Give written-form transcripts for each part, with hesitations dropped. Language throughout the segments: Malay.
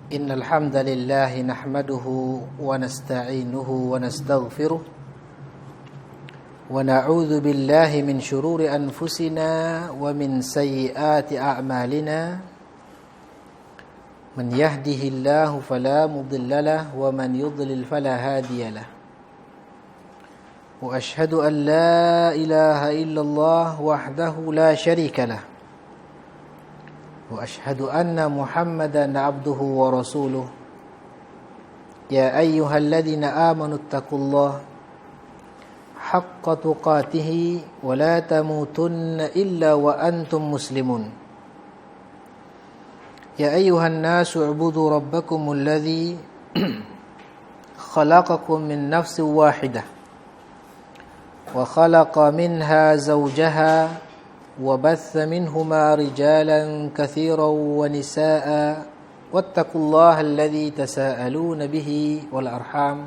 إن الحمد لله نحمده ونستعينه ونستغفره ونعوذ بالله من شرور أنفسنا ومن سيئات أعمالنا من يهده الله فلا مضل له ومن يضلل فلا هادي له وأشهد أن لا إله إلا الله وحده لا شريك له وأشهد أن محمدا عبده ورسوله يا أيها الذين آمنوا اتقوا الله حق تقاته ولا تموتن إلا وأنتم مسلمون يا أيها الناس اعبدوا ربكم الذي خلقكم من نفس واحدة وخلق منها زوجها وبث منهما رجالا كثيرا ونساء واتقوا الله الذي تساءلون به والأرحام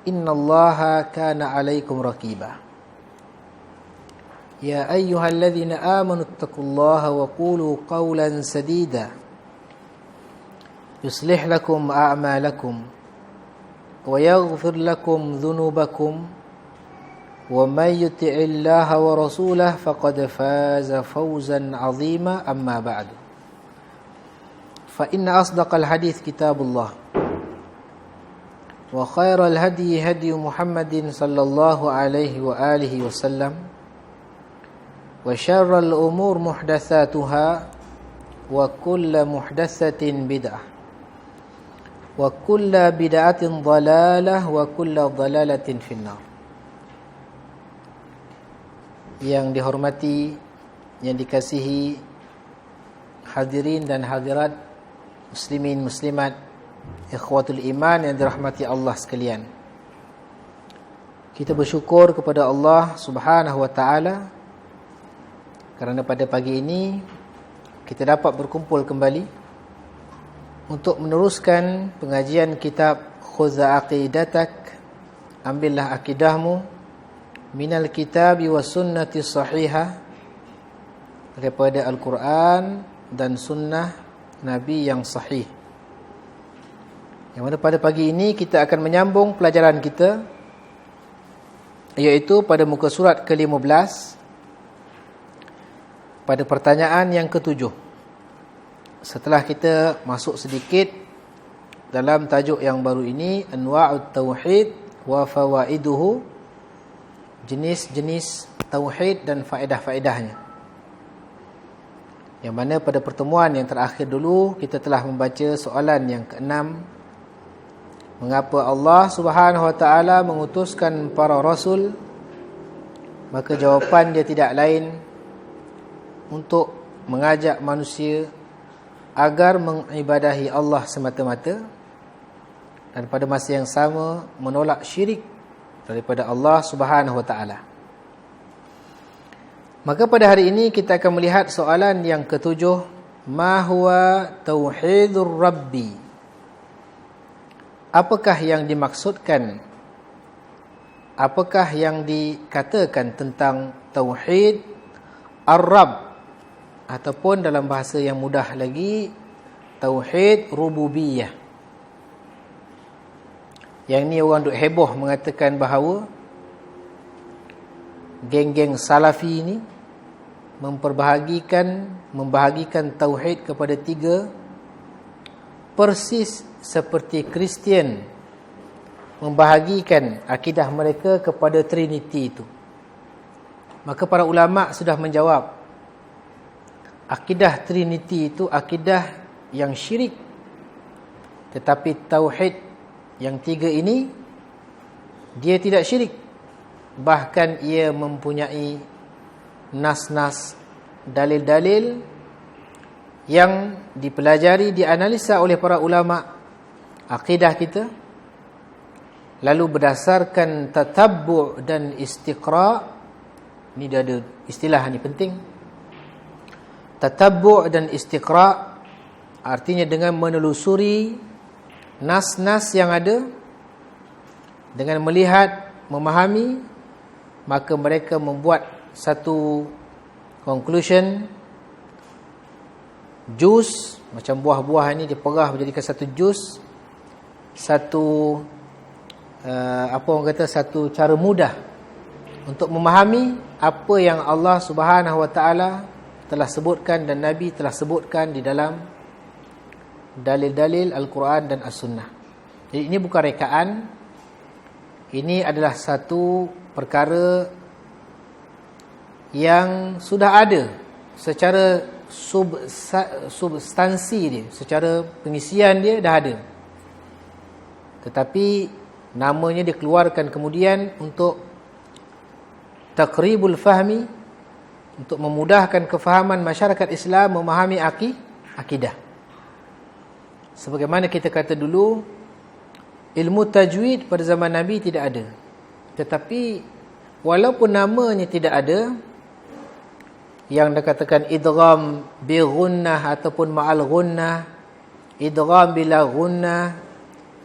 إن الله كان عليكم رقيبا يا أيها الذين آمنوا اتقوا الله وقولوا قولا سديدا يصلح لكم أعمالكم ويغفر لكم ذنوبكم ومن يطع الله ورسوله فقد فاز فوزا عظيما أما بعد فإن أصدق الحديث كتاب الله وخير الهدي هدي محمد صلى الله عليه وآله وسلم وشر الأمور محدثاتها وكل محدثة بدعة وكل بدعة ضلالة وكل ضلالة في النار. Yang dihormati, yang dikasihi hadirin dan hadirat, muslimin muslimat, ikhwatul iman yang dirahmati Allah sekalian. Kita bersyukur kepada Allah Subhanahu wa taala kerana pada pagi ini kita dapat berkumpul kembali untuk meneruskan pengajian kitab Khudh Aqidatak, ambillah akidahmu, minal kitabi was sunnati sahihah, daripada Al-Quran dan sunnah Nabi yang sahih. Yang mana pada pagi ini kita akan menyambung pelajaran kita, iaitu pada muka surat ke-15 pada pertanyaan yang ke-7. Setelah kita masuk sedikit dalam tajuk yang baru ini, Anwa'ut Tauhid wa Fawaiduhu, jenis-jenis tauhid dan faedah-faedahnya. Yang mana pada pertemuan yang terakhir dulu kita telah membaca soalan yang ke-6. Mengapa Allah Subhanahu wa taala mengutuskan para rasul? Maka jawapan dia tidak lain untuk mengajak manusia agar mengibadahi Allah semata-mata, dan pada masa yang sama menolak syirik daripada Allah Subhanahu wa taala. Maka pada hari ini kita akan melihat soalan yang ke-7, ma huwa tauhidur rabbi? Apakah yang dimaksudkan? Apakah yang dikatakan tentang tauhid ar-rabb, ataupun dalam bahasa yang mudah lagi, tauhid rububiyah? Yang ni orang duk heboh mengatakan bahawa geng-geng salafi ni membahagikan tauhid kepada 3, persis seperti Kristian membahagikan akidah mereka kepada Trinity itu. Maka para ulama sudah menjawab, akidah Trinity itu akidah yang syirik, tetapi tauhid yang 3 ini dia tidak syirik. Bahkan ia mempunyai nas-nas, dalil-dalil yang dipelajari, dianalisa oleh para ulama akidah kita, lalu berdasarkan tatabbu' dan istiqra'. Ni dia ada istilah ni penting. Tatabbu' dan istiqra' artinya dengan menelusuri nas-nas yang ada, dengan melihat, memahami, maka mereka membuat satu conclusion jus, macam buah-buah ini diperah menjadikan satu jus, satu apa orang kata, satu cara mudah untuk memahami apa yang Allah Subhanahu Wa Taala telah sebutkan dan Nabi telah sebutkan di dalam dalil-dalil Al-Quran dan As-Sunnah. Jadi ini bukan rekaan, ini adalah satu perkara yang sudah ada secara substansi dia, secara pengisian dia dah ada. Tetapi namanya dikeluarkan kemudian untuk taqribul fahmi, untuk memudahkan kefahaman masyarakat Islam memahami akidah. Sebagaimana kita kata dulu, ilmu tajwid pada zaman Nabi tidak ada. Tetapi walaupun namanya tidak ada, yang dikatakan idgham bi ghunnah ataupun ma'al ghunnah, idgham bila ghunnah,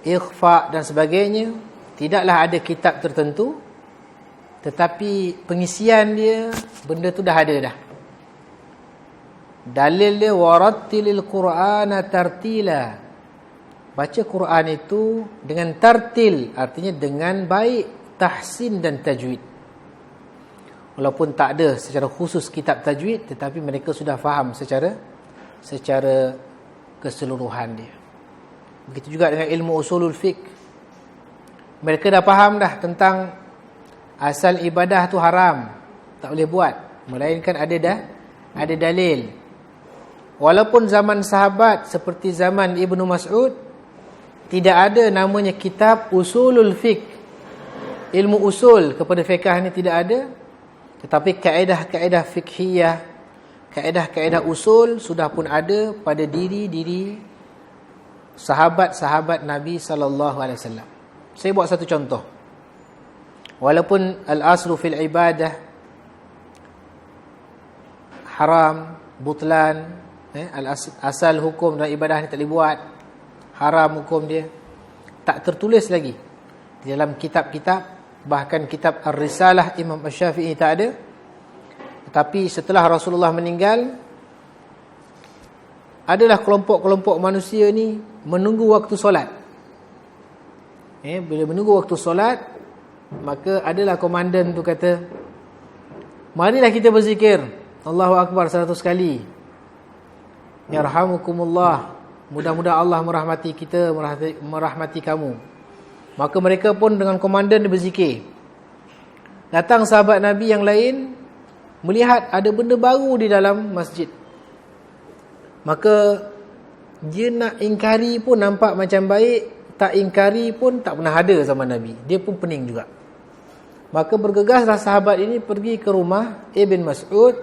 ikhfa dan sebagainya, tidaklah ada kitab tertentu, tetapi pengisian dia, benda tu dah ada dah. Dalil dia warattilil qur'ana tartila. Baca Quran itu dengan tartil, artinya dengan baik, tahsin dan tajwid. Walaupun tak ada secara khusus kitab tajwid, tetapi mereka sudah faham secara keseluruhan dia. Begitu juga dengan ilmu usulul fiqh. Mereka dah faham dah tentang asal ibadah tu haram, tak boleh buat, melainkan ada dalil. Walaupun zaman sahabat seperti zaman Ibnu Mas'ud, tidak ada namanya kitab usulul fiqh, ilmu usul kepada fiqh ni tidak ada. Tetapi kaedah-kaedah fiqhiyah, kaedah-kaedah usul sudah pun ada pada diri-diri sahabat-sahabat Nabi SAW. Saya buat satu contoh. Walaupun al-aslu fil ibadah haram, butlan, asal hukum dalam ibadah ni tak boleh buat, haram hukum dia, tak tertulis lagi di dalam kitab-kitab. Bahkan kitab Ar-Risalah Imam Asy-Syafi'i tak ada. Tetapi setelah Rasulullah meninggal, adalah kelompok-kelompok manusia ni menunggu waktu solat. Bila menunggu waktu solat, maka adalah komandan tu kata, marilah kita berzikir Allahu Akbar 100 kali. Yarhamukumullah, mudah-mudahan Allah merahmati kita, merahmati kamu. Maka mereka pun dengan komandan berzikir. Datang sahabat Nabi yang lain, melihat ada benda baru di dalam masjid. Maka dia nak ingkari pun nampak macam baik, tak ingkari pun tak pernah ada zaman Nabi. Dia pun pening juga. Maka bergegaslah sahabat ini pergi ke rumah Ibn Mas'ud.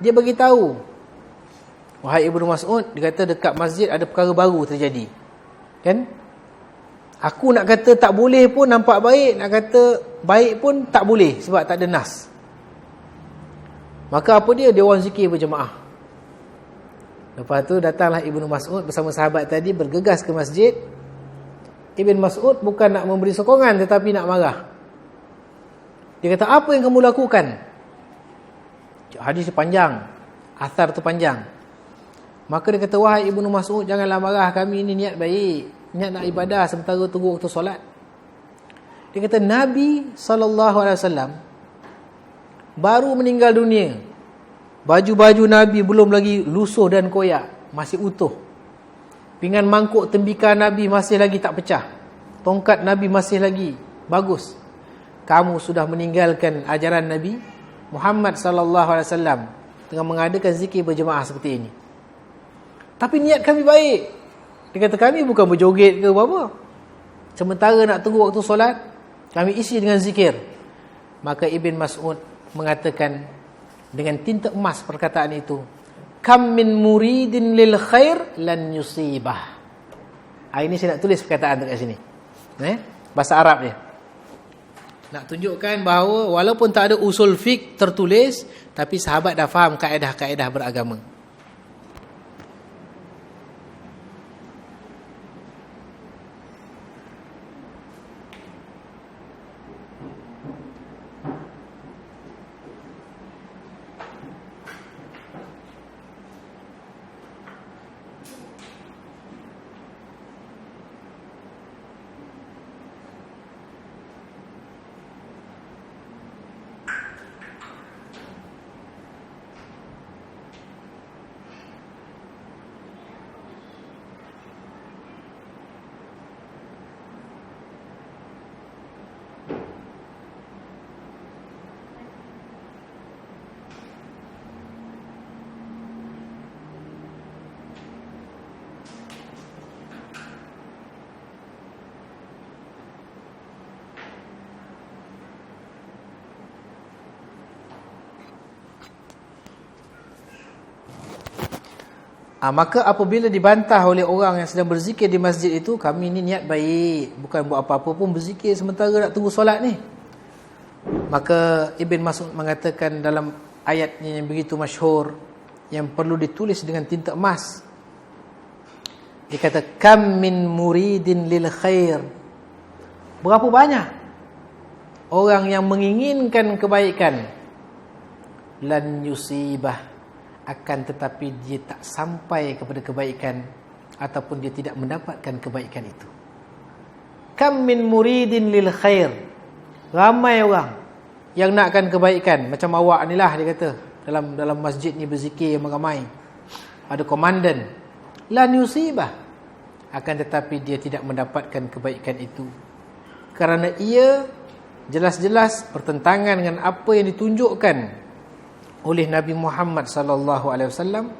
Dia bagi tahu, wahai Ibnu Mas'ud, dia kata dekat masjid ada perkara baru terjadi. Kan? Aku nak kata tak boleh pun nampak baik, nak kata baik pun tak boleh sebab tak ada nas. Maka apa dia orang zikir berjemaah. Lepas tu datanglah Ibnu Mas'ud bersama sahabat tadi bergegas ke masjid. Ibn Mas'ud bukan nak memberi sokongan tetapi nak marah. Dia kata, apa yang kamu lakukan? Hadis panjang, athar tu panjang. Maka dia kata, wahai Ibnu Mas'ud, janganlah marah, kami ini niat baik, niat nak ibadah sementara tunggu waktu solat. Dia kata Nabi SAW baru meninggal dunia, baju-baju Nabi belum lagi lusuh dan koyak, masih utuh. Pinggan mangkuk tembikar Nabi masih lagi tak pecah, tongkat Nabi masih lagi bagus. Kamu sudah meninggalkan ajaran Nabi Muhammad SAW dengan mengadakan zikir berjemaah seperti ini. Tapi niat kami baik. Dia kata kami bukan berjoget ke apa-apa. Sementara nak tunggu waktu solat, kami isi dengan zikir. Maka Ibn Mas'ud mengatakan dengan tinta emas perkataan itu, kam min muridin lil khair lan yusibah. Ini saya nak tulis perkataan dekat sini. Bahasa Arab dia. Nak tunjukkan bahawa walaupun tak ada usul fiqh tertulis, tapi sahabat dah faham kaedah-kaedah beragama. Maka apabila dibantah oleh orang yang sedang berzikir di masjid itu, kami ni niat baik, bukan buat apa-apa pun, berzikir sementara nak tunggu solat ni. Maka Ibn Mas'ud mengatakan dalam ayatnya yang begitu masyhur, yang perlu ditulis dengan tinta emas, dia kata, kam min muridin lil khair, berapa banyak orang yang menginginkan kebaikan, lan yusibah, akan tetapi dia tak sampai kepada kebaikan, ataupun dia tidak mendapatkan kebaikan itu. Kam min muridin lil khair, ramai orang yang nakkan kebaikan, macam awak ni lah, dia kata, dalam masjid ni berzikir ramai, ada komandan, lan yusibah, akan tetapi dia tidak mendapatkan kebaikan itu, kerana ia jelas-jelas bertentangan dengan apa yang ditunjukkan oleh Nabi Muhammad sallallahu alaihi wasallam,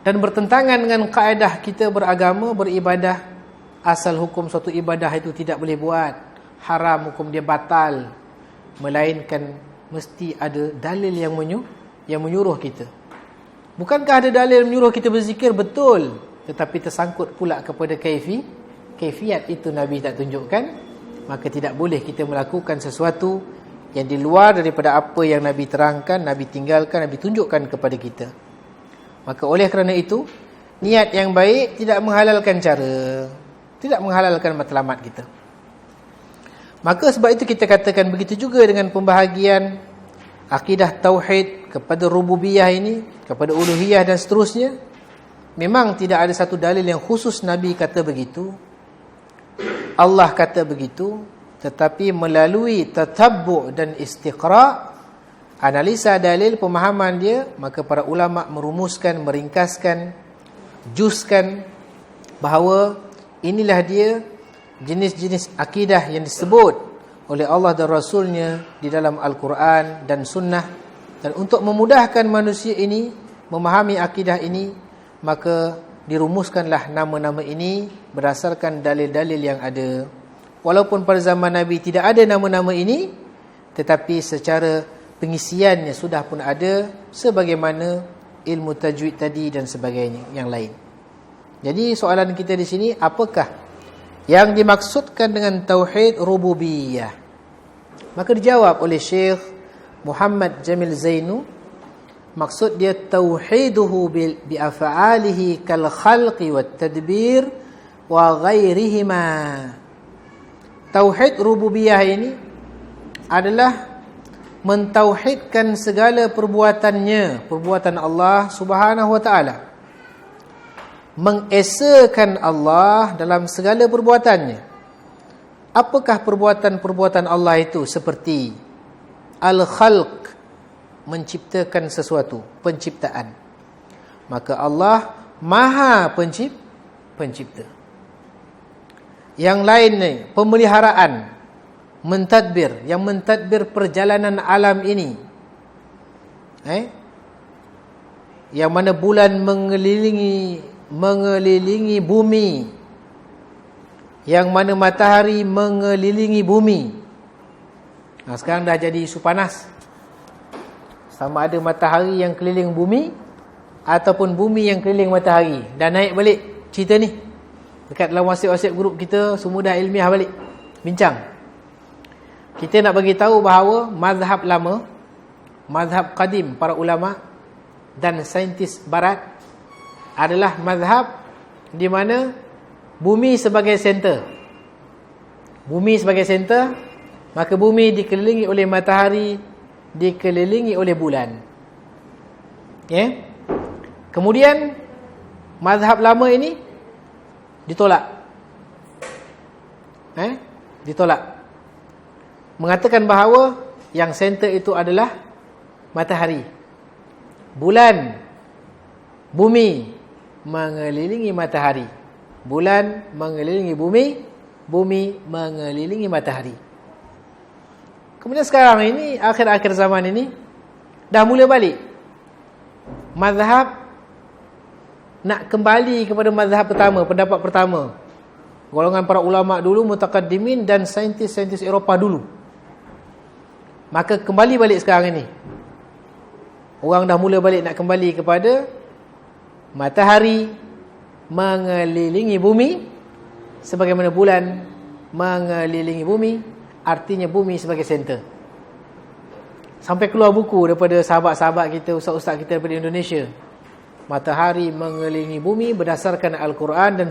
dan bertentangan dengan kaedah kita beragama, beribadah. Asal hukum suatu ibadah itu tidak boleh buat, haram, hukum dia batal, melainkan mesti ada dalil yang menyuruh kita. Bukankah ada dalil menyuruh kita berzikir? Betul, tetapi tersangkut pula kepada kaifiat itu Nabi tak tunjukkan, maka tidak boleh kita melakukan sesuatu yang di luar daripada apa yang Nabi terangkan, Nabi tinggalkan, Nabi tunjukkan kepada kita. Maka oleh kerana itu, niat yang baik tidak menghalalkan cara, tidak menghalalkan matlamat kita. Maka sebab itu kita katakan begitu juga dengan pembahagian akidah tauhid kepada rububiyah ini, kepada uluhiyah dan seterusnya. Memang tidak ada satu dalil yang khusus Nabi kata begitu, Allah kata begitu, tetapi melalui tatabbu' dan istiqra', analisa dalil, pemahaman dia, maka para ulama merumuskan, meringkaskan, juskan bahawa inilah dia jenis-jenis akidah yang disebut oleh Allah dan Rasulnya di dalam Al-Quran dan Sunnah. Dan untuk memudahkan manusia ini memahami akidah ini, maka dirumuskanlah nama-nama ini berdasarkan dalil-dalil yang ada. Walaupun pada zaman Nabi tidak ada nama-nama ini, tetapi secara pengisiannya sudah pun ada, sebagaimana ilmu tajwid tadi dan sebagainya yang lain. Jadi soalan kita di sini, apakah yang dimaksudkan dengan tauhid rububiyah? Maka dijawab oleh Syekh Muhammad Jamil Zainu, maksud dia tauhiduhu bi af'alihi kal khalqi wat tadbir wa ghairihima. Tauhid rububiyah ini adalah mentauhidkan segala perbuatannya, perbuatan Allah Subhanahu wa taala, mengesakan Allah dalam segala perbuatannya. Apakah perbuatan-perbuatan Allah itu? Seperti al-khalq, menciptakan sesuatu, penciptaan. Maka Allah Maha pencipta. Yang lain ni, pemeliharaan, mentadbir, yang mentadbir perjalanan alam ini. Yang mana bulan mengelilingi bumi, yang mana matahari mengelilingi bumi. Sekarang dah jadi isu panas, sama ada matahari yang keliling bumi ataupun bumi yang keliling matahari. Dah naik balik cerita ni dekat dalam WhatsApp grup kita, semua dah ilmiah balik bincang. Kita nak bagi tahu bahawa mazhab lama, mazhab qadim para ulama dan saintis barat adalah mazhab di mana bumi sebagai center. Bumi sebagai center, maka bumi dikelilingi oleh matahari, dikelilingi oleh bulan. Kemudian mazhab lama ini ditolak. Ditolak. Mengatakan bahawa yang center itu adalah matahari. Bulan, bumi mengelilingi matahari. Bulan mengelilingi bumi, bumi mengelilingi matahari. Kemudian sekarang ini, akhir-akhir zaman ini, dah mula balik mazhab, nak kembali kepada mazhab pertama, pendapat pertama, golongan para ulama dulu, mutaqaddimin dan saintis-saintis Eropah dulu. Maka kembali balik sekarang ini, orang dah mula balik nak kembali kepada matahari mengelilingi bumi sebagaimana bulan mengelilingi bumi, artinya bumi sebagai center. Sampai keluar buku daripada sahabat-sahabat kita, ustaz-ustaz kita daripada Indonesia. Matahari mengelilingi bumi berdasarkan Al-Quran dan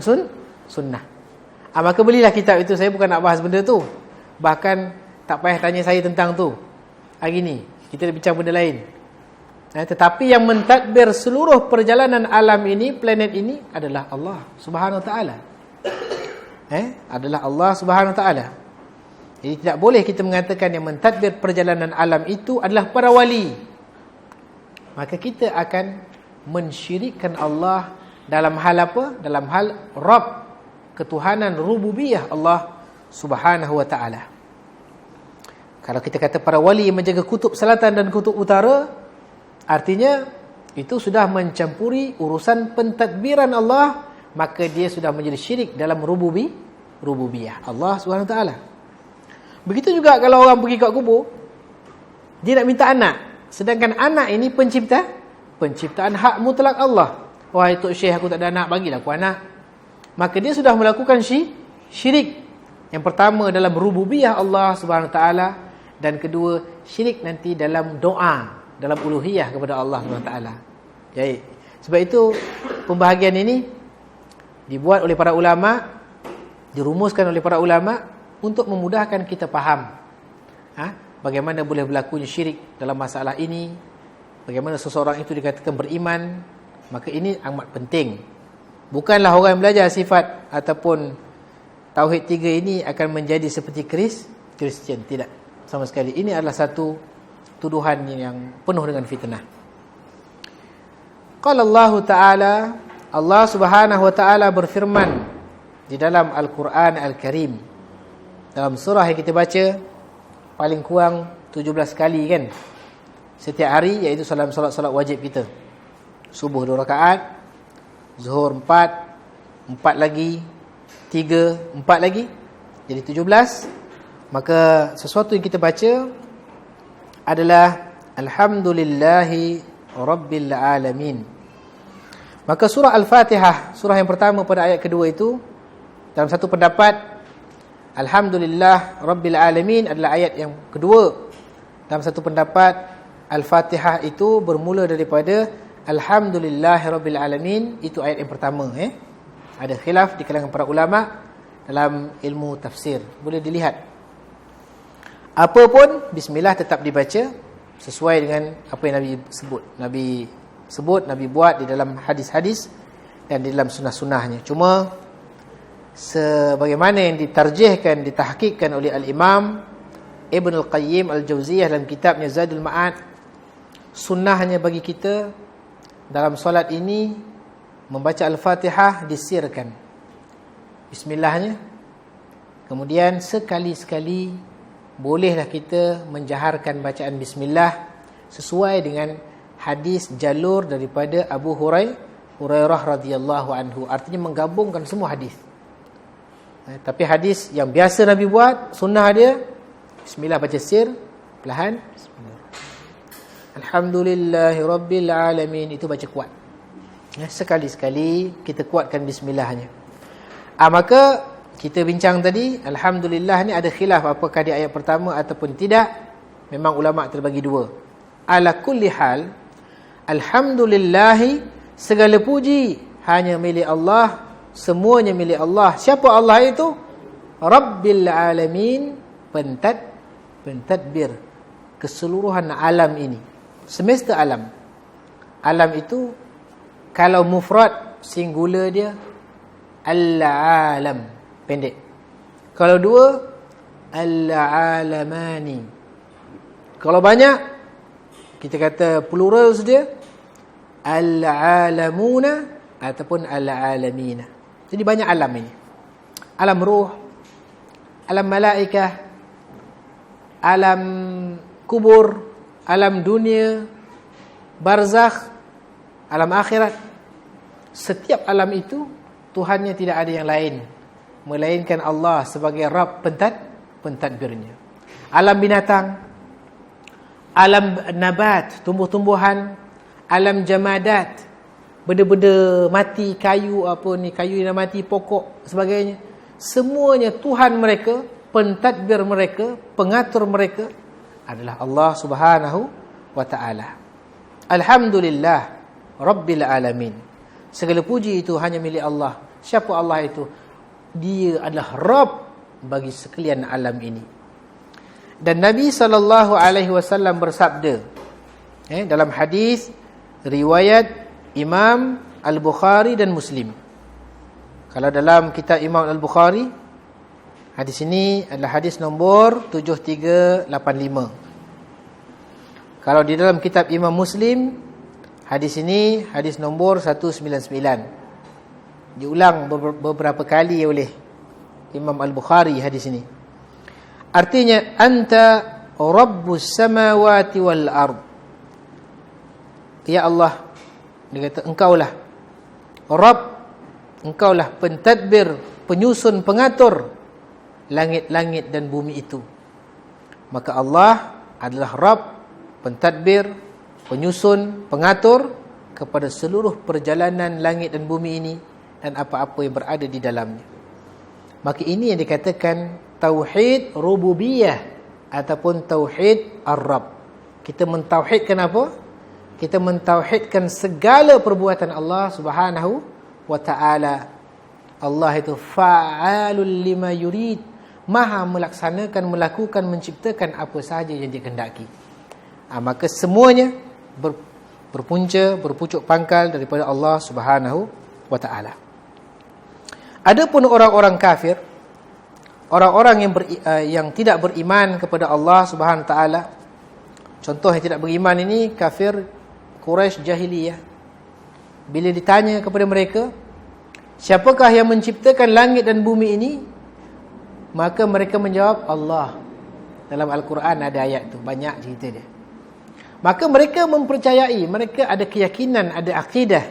sunnah. Maka belilah kitab itu. Saya bukan nak bahas benda tu. Bahkan tak payah tanya saya tentang tu. Hari ni kita bincang benda lain. Tetapi yang mentadbir seluruh perjalanan alam ini, planet ini adalah Allah Subhanahu Wa Taala. Adalah Allah Subhanahu Wa Taala. Jadi tidak boleh kita mengatakan yang mentadbir perjalanan alam itu adalah para wali. Maka kita akan mensyirikkan Allah dalam hal apa? Dalam hal Rabb, ketuhanan rububiyah Allah Subhanahu Wa Taala. Kalau kita kata para wali yang menjaga kutub selatan dan kutub utara, artinya itu sudah mencampuri urusan pentadbiran Allah, maka dia sudah menjadi syirik dalam rububiyah Allah Subhanahu Wa Taala. Begitu juga kalau orang pergi kat kubur, dia nak minta anak, sedangkan anak ini penciptaan hak mutlak Allah. Wahai Tok Syekh, aku tak ada anak, bagilah aku anak. Maka dia sudah melakukan syirik. Yang pertama dalam rububiyah Allah Subhanahu Wa Taala, dan kedua syirik nanti dalam doa, dalam uluhiyah kepada Allah Subhanahu Wa Taala. Jadi sebab itu pembahagian ini dibuat oleh para ulama, dirumuskan oleh para ulama untuk memudahkan kita faham bagaimana boleh berlakunya syirik dalam masalah ini, bagaimana seseorang itu dikatakan beriman. Maka ini amat penting. Bukanlah orang yang belajar sifat ataupun tauhid 3 ini akan menjadi seperti Kristian. Tidak, sama sekali. Ini adalah satu tuduhan yang penuh dengan fitnah. Qala Allah Ta'ala, Allah Subhanahu Wa Ta'ala berfirman di dalam Al-Quran Al-Karim, dalam surah yang kita baca paling kurang 17 kali kan setiap hari, iaitu solat wajib kita. Subuh 2 rakaat, Zuhur 4 lagi, 3, 4 lagi, jadi 17. Maka sesuatu yang kita baca adalah Alhamdulillahi Rabbil Alamin. Maka surah Al-Fatihah, surah yang pertama pada ayat kedua itu, dalam satu pendapat Alhamdulillah Rabbil Alamin adalah ayat yang kedua. Dalam satu pendapat Al-Fatihah itu bermula daripada Alhamdulillah Rabbil Alamin, itu ayat yang pertama. Ada khilaf di kalangan para ulama dalam ilmu tafsir, boleh dilihat. Apapun bismillah tetap dibaca sesuai dengan apa yang Nabi buat di dalam hadis-hadis dan di dalam sunnah-sunnahnya. Cuma sebagaimana yang ditarjihkan, ditahqiqkan oleh Al-Imam Ibn Al-Qayyim Al-Jauziyah dalam kitabnya Zadul Ma'ad, sunnahnya bagi kita dalam solat ini membaca Al-Fatihah disirkan bismillahnya. Kemudian sekali-sekali bolehlah kita menjaharkan bacaan bismillah sesuai dengan hadis jalur daripada Abu Hurairah radhiyallahu anhu. Artinya menggabungkan semua hadis. Tapi hadis yang biasa Nabi buat, sunnah dia, bismillah baca sir, perlahan, bismillah. Alhamdulillahi Rabbil Alamin, itu baca kuat. Sekali-sekali kita kuatkan bismillahnya. Maka kita bincang tadi, Alhamdulillah ni ada khilaf apakah di ayat pertama ataupun tidak. Memang ulama' terbagi dua. Ala kulli hal, Alhamdulillahi, segala puji hanya milik Allah, semuanya milik Allah. Siapa Allah itu? Rabbil Alamin, pentadbir keseluruhan alam ini, semesta alam. Alam itu kalau mufrad singular dia al-alam, pendek. Kalau dua, al-alamani. Kalau banyak, kita kata plural dia, al-alamuna ataupun al-alamina. Jadi banyak alam ini. Alam ruh, alam malaikah, alam kubur, alam dunia, barzakh, alam akhirat. Setiap alam itu Tuhannya tidak ada yang lain melainkan Allah sebagai Rabb pentadbirnya. Alam binatang, alam nabat, tumbuh-tumbuhan, alam jamadat, benda-benda mati, kayu yang mati, pokok sebagainya, semuanya Tuhan mereka, pentadbir mereka, pengatur mereka adalah Allah Subhanahu wa ta'ala. Alhamdulillah Rabbil alamin. Segala puji itu hanya milik Allah. Siapa Allah itu? Dia adalah Rabb bagi sekalian alam ini. Dan Nabi SAW bersabda dalam hadis riwayat Imam Al-Bukhari dan Muslim. Kalau dalam kitab Imam Al-Bukhari, hadis ini adalah hadis nombor 7385. Kalau di dalam kitab Imam Muslim, hadis ini hadis nombor 199. Diulang beberapa kali oleh Imam Al-Bukhari hadis ini. Artinya, anta rabbus samawati wal ard. Ya Allah, dia kata, engkaulah Rabb, engkaulah pentadbir, penyusun, pengatur langit-langit dan bumi itu. Maka Allah adalah Rabb, pentadbir, penyusun, pengatur kepada seluruh perjalanan langit dan bumi ini dan apa-apa yang berada di dalamnya. Maka ini yang dikatakan tauhid rububiyah ataupun tauhid ar-Rabb. Kita mentauhidkan apa? Kita mentauhidkan segala perbuatan Allah Subhanahu wa ta'ala. Allah itu fa'alul lima yurid, maha melaksanakan, melakukan, menciptakan apa sahaja yang dikehendaki. Maka semuanya berpucuk pangkal daripada Allah Subhanahu wa ta'ala. Adapun orang-orang kafir, orang-orang yang tidak beriman kepada Allah Subhanahu wa ta'ala, contoh yang tidak beriman ini kafir Quraisy jahiliyah. Bila ditanya kepada mereka, siapakah yang menciptakan langit dan bumi ini? Maka mereka menjawab, Allah. Dalam Al-Quran ada ayat tu, banyak cerita dia. Maka mereka mempercayai, mereka ada keyakinan, ada akidah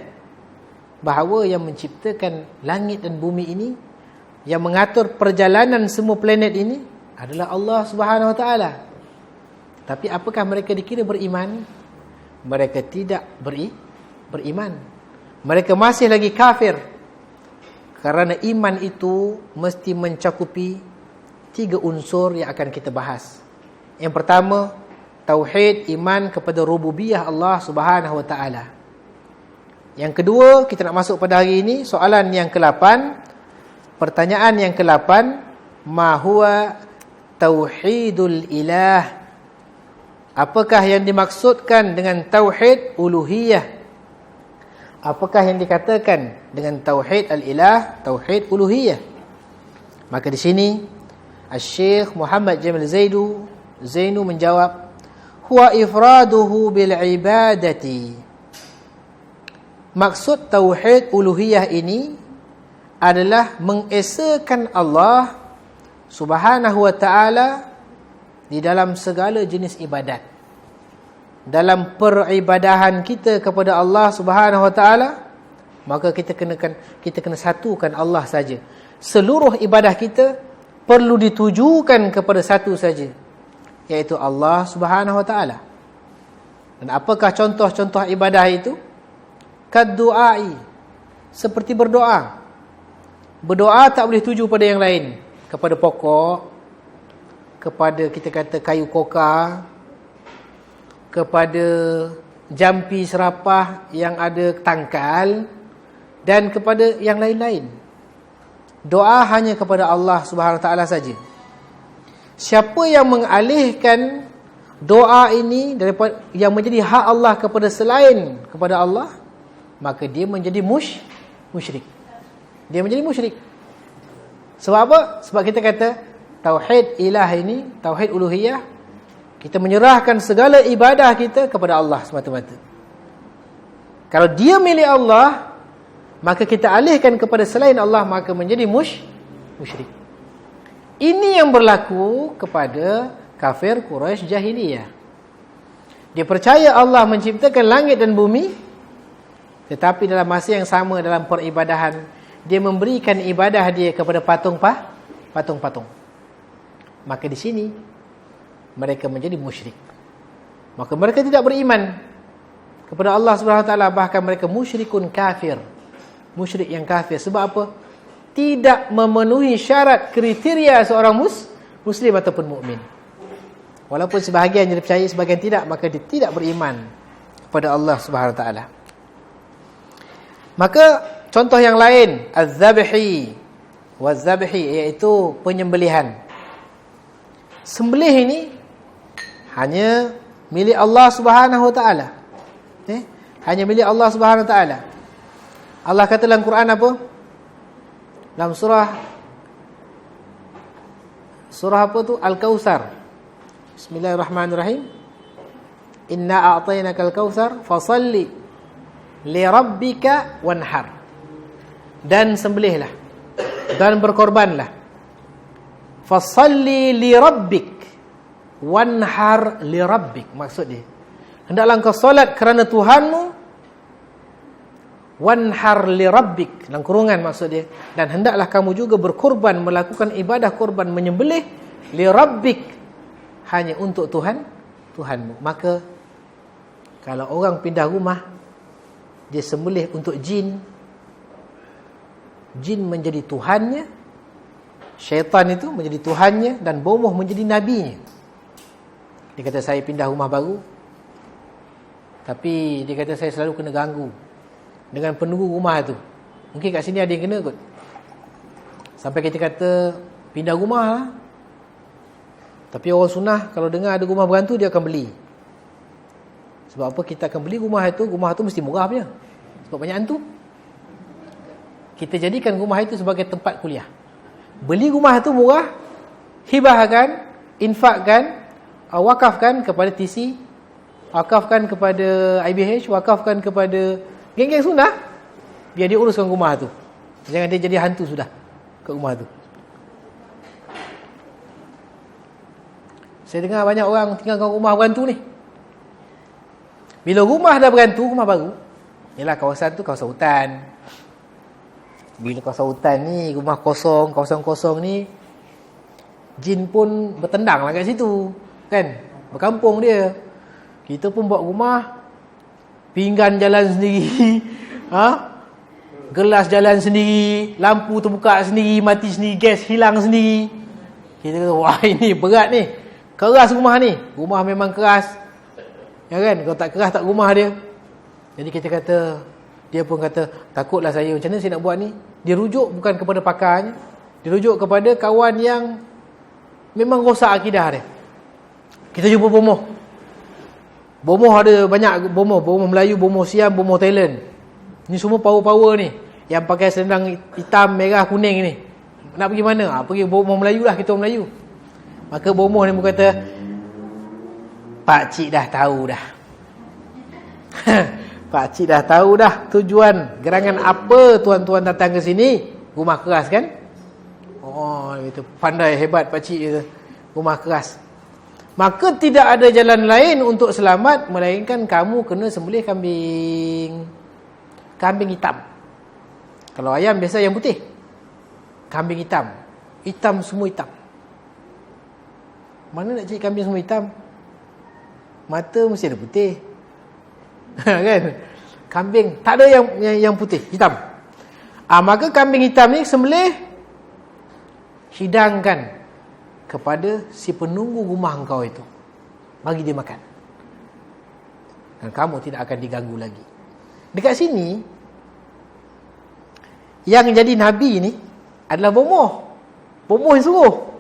bahawa yang menciptakan langit dan bumi ini, yang mengatur perjalanan semua planet ini adalah Allah Subhanahu wa ta'ala. Tapi apakah mereka dikira beriman? Mereka tidak beriman. Mereka masih lagi kafir. Kerana iman itu mesti mencakupi 3 unsur yang akan kita bahas. Yang pertama, tauhid, iman kepada rububiyah Allah Subhanahu wa ta'ala. Yang kedua, kita nak masuk pada hari ini, soalan yang ke-8, pertanyaan yang ke-8, ma huwa tauhidul ilah? Apakah yang dimaksudkan dengan tauhid uluhiyah? Apakah yang dikatakan dengan tauhid al-ilah, tauhid uluhiyah? Maka di sini Syekh Muhammad Jamil Zainu menjawab, huwa ifraduhu bil ibadati. Maksud tauhid uluhiyah ini adalah mengesakan Allah Subhanahu wa ta'ala di dalam segala jenis ibadat. Dalam peribadahan kita kepada Allah Subhanahu wa ta'ala, maka kita kena satukan Allah saja. Seluruh ibadah kita perlu ditujukan kepada satu saja, iaitu Allah Subhanahu wa ta'ala. Dan apakah contoh-contoh ibadah itu? Kad-du'ai, seperti berdoa. Berdoa tak boleh tuju pada yang lain, kepada pokok, kepada kita kata kayu koka, kepada jampi serapah yang ada tangkal, dan kepada yang lain-lain. Doa hanya kepada Allah Subhanahu wa ta'ala saja. Siapa yang mengalihkan doa ini daripada yang menjadi hak Allah kepada selain kepada Allah, maka dia menjadi musyrik. Dia menjadi musyrik. Sebab apa? Sebab kita kata tauhid ilah ini, tauhid uluhiyah, kita menyerahkan segala ibadah kita kepada Allah semata-mata. Kalau dia milik Allah, maka kita alihkan kepada selain Allah, maka menjadi musyrik. Ini yang berlaku kepada kafir Quraisy jahiliyah. Dia percaya Allah menciptakan langit dan bumi, tetapi dalam masa yang sama dalam peribadahan, dia memberikan ibadah dia kepada patung-patung. Maka di sini mereka menjadi musyrik. Maka mereka tidak beriman kepada Allah Subhanahu Wa Taala, bahkan mereka musyrikun kafir. Musyrik yang kafir. Sebab apa? Tidak memenuhi syarat kriteria seorang muslim ataupun mukmin. Walaupun sebahagian dia percaya, sebahagian tidak, maka dia tidak beriman kepada Allah Subhanahu Wa Taala. Maka contoh yang lain, az-zabhi waz-zabhi, iaitu penyembelihan. Sembelih ini hanya milik Allah Subhanahu Wa Taala. Hanya milik Allah Subhanahu Wa Taala. Allah kata dalam Quran apa? Dalam surah apa tu? Al-Kautsar. Bismillahirrahmanirrahim. Inna a'tainakal kautsar fasalli li rabbika wanhar. Dan sembelihlah dan berkorbanlah. Fasalli li rabbik wanhar li rabbik. Maksud dia, hendaklah engkau solat kerana Tuhanmu. Wanhar li rabbik, dalam kurungan maksud dia, dan hendaklah kamu juga berkorban, melakukan ibadah korban, menyembelih li rabbik, hanya untuk Tuhanmu. Maka kalau orang pindah rumah, dia sembelih untuk jin menjadi tuhannya, syaitan itu menjadi tuhannya, dan bomoh menjadi nabinya. Dia kata, saya pindah rumah baru, tapi dia kata saya selalu kena ganggu dengan penunggu rumah tu. Mungkin kat sini ada yang kena kot. Sampai kita kata pindah rumah lah. Tapi orang sunnah kalau dengar ada rumah berhantu, dia akan beli. Sebab apa? Kita akan beli rumah tu mesti murah punya. Sebab banyak hantu. Kita jadikan rumah itu sebagai tempat kuliah. Beli rumah tu murah, hibahkan, infakkan, wakafkan kepada TC, wakafkan kepada IBH, wakafkan kepada geng-geng sunnah, biar dia uruskan rumah tu. Jangan dia jadi hantu sudah ke rumah tu. Saya dengar banyak orang tinggalkan rumah berhantu ni. Bila rumah dah berhantu, rumah baru, ialah kawasan tu kawasan hutan. Bila kawasan hutan ni, rumah kosong, kawasan kosong ni, jin pun bertendang lah kat situ, kan? Berkampung dia. Kita pun buat rumah, pinggan jalan sendiri, gelas jalan sendiri, lampu terbuka sendiri, mati sendiri, gas hilang sendiri. Kita kata, wah ini berat ni, keras rumah ni. Rumah memang keras, ya kan? Kalau tak keras tak rumah dia. Jadi kita kata, dia pun kata, takutlah saya, macam mana saya nak buat ni? Dia rujuk bukan kepada pakarnya, dia rujuk kepada kawan yang memang rosak akidah dia. Kita jumpa bomoh ada banyak, bomoh Melayu, bomoh Siam, bomoh Thailand. Ni semua power ni, yang pakai selendang hitam, merah, kuning ni. Nak pergi mana? Pergi bomoh Melayu lah, kita orang Melayu. Maka bomoh ni pun kata, pakcik dah tahu dah. Pakcik dah tahu dah tujuan gerangan apa tuan-tuan datang ke sini. Rumah keras kan? Oh, itu pandai, hebat pakcik itu. Rumah keras. Maka tidak ada jalan lain untuk selamat melainkan kamu kena sembelih kambing. Kambing hitam. Kalau ayam biasa yang putih. Kambing hitam. Hitam, semua hitam. Mana nak cari kambing semua hitam? Mata mesti ada putih. Kan? Kambing tak ada yang putih, hitam. Maka kambing hitam ni sembelih, hidangkan kepada si penunggu rumah engkau itu, bagi dia makan, dan kamu tidak akan diganggu lagi. Dekat sini yang jadi nabi ni adalah bomoh yang suruh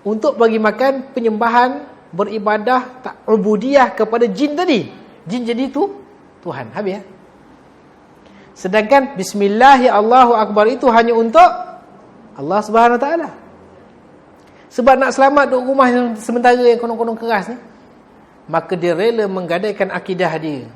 untuk bagi makan, penyembahan, beribadah, ubudiyah kepada jin tadi. Jin jadi tu Tuhan, habis ya. Sedangkan bismillahi Allahu akbar itu hanya untuk Allah Subhanahu Wa Taala. Sebab nak selamat duduk rumah yang sementara yang konon-konon keras ni, maka dia rela menggadaikan akidah dia.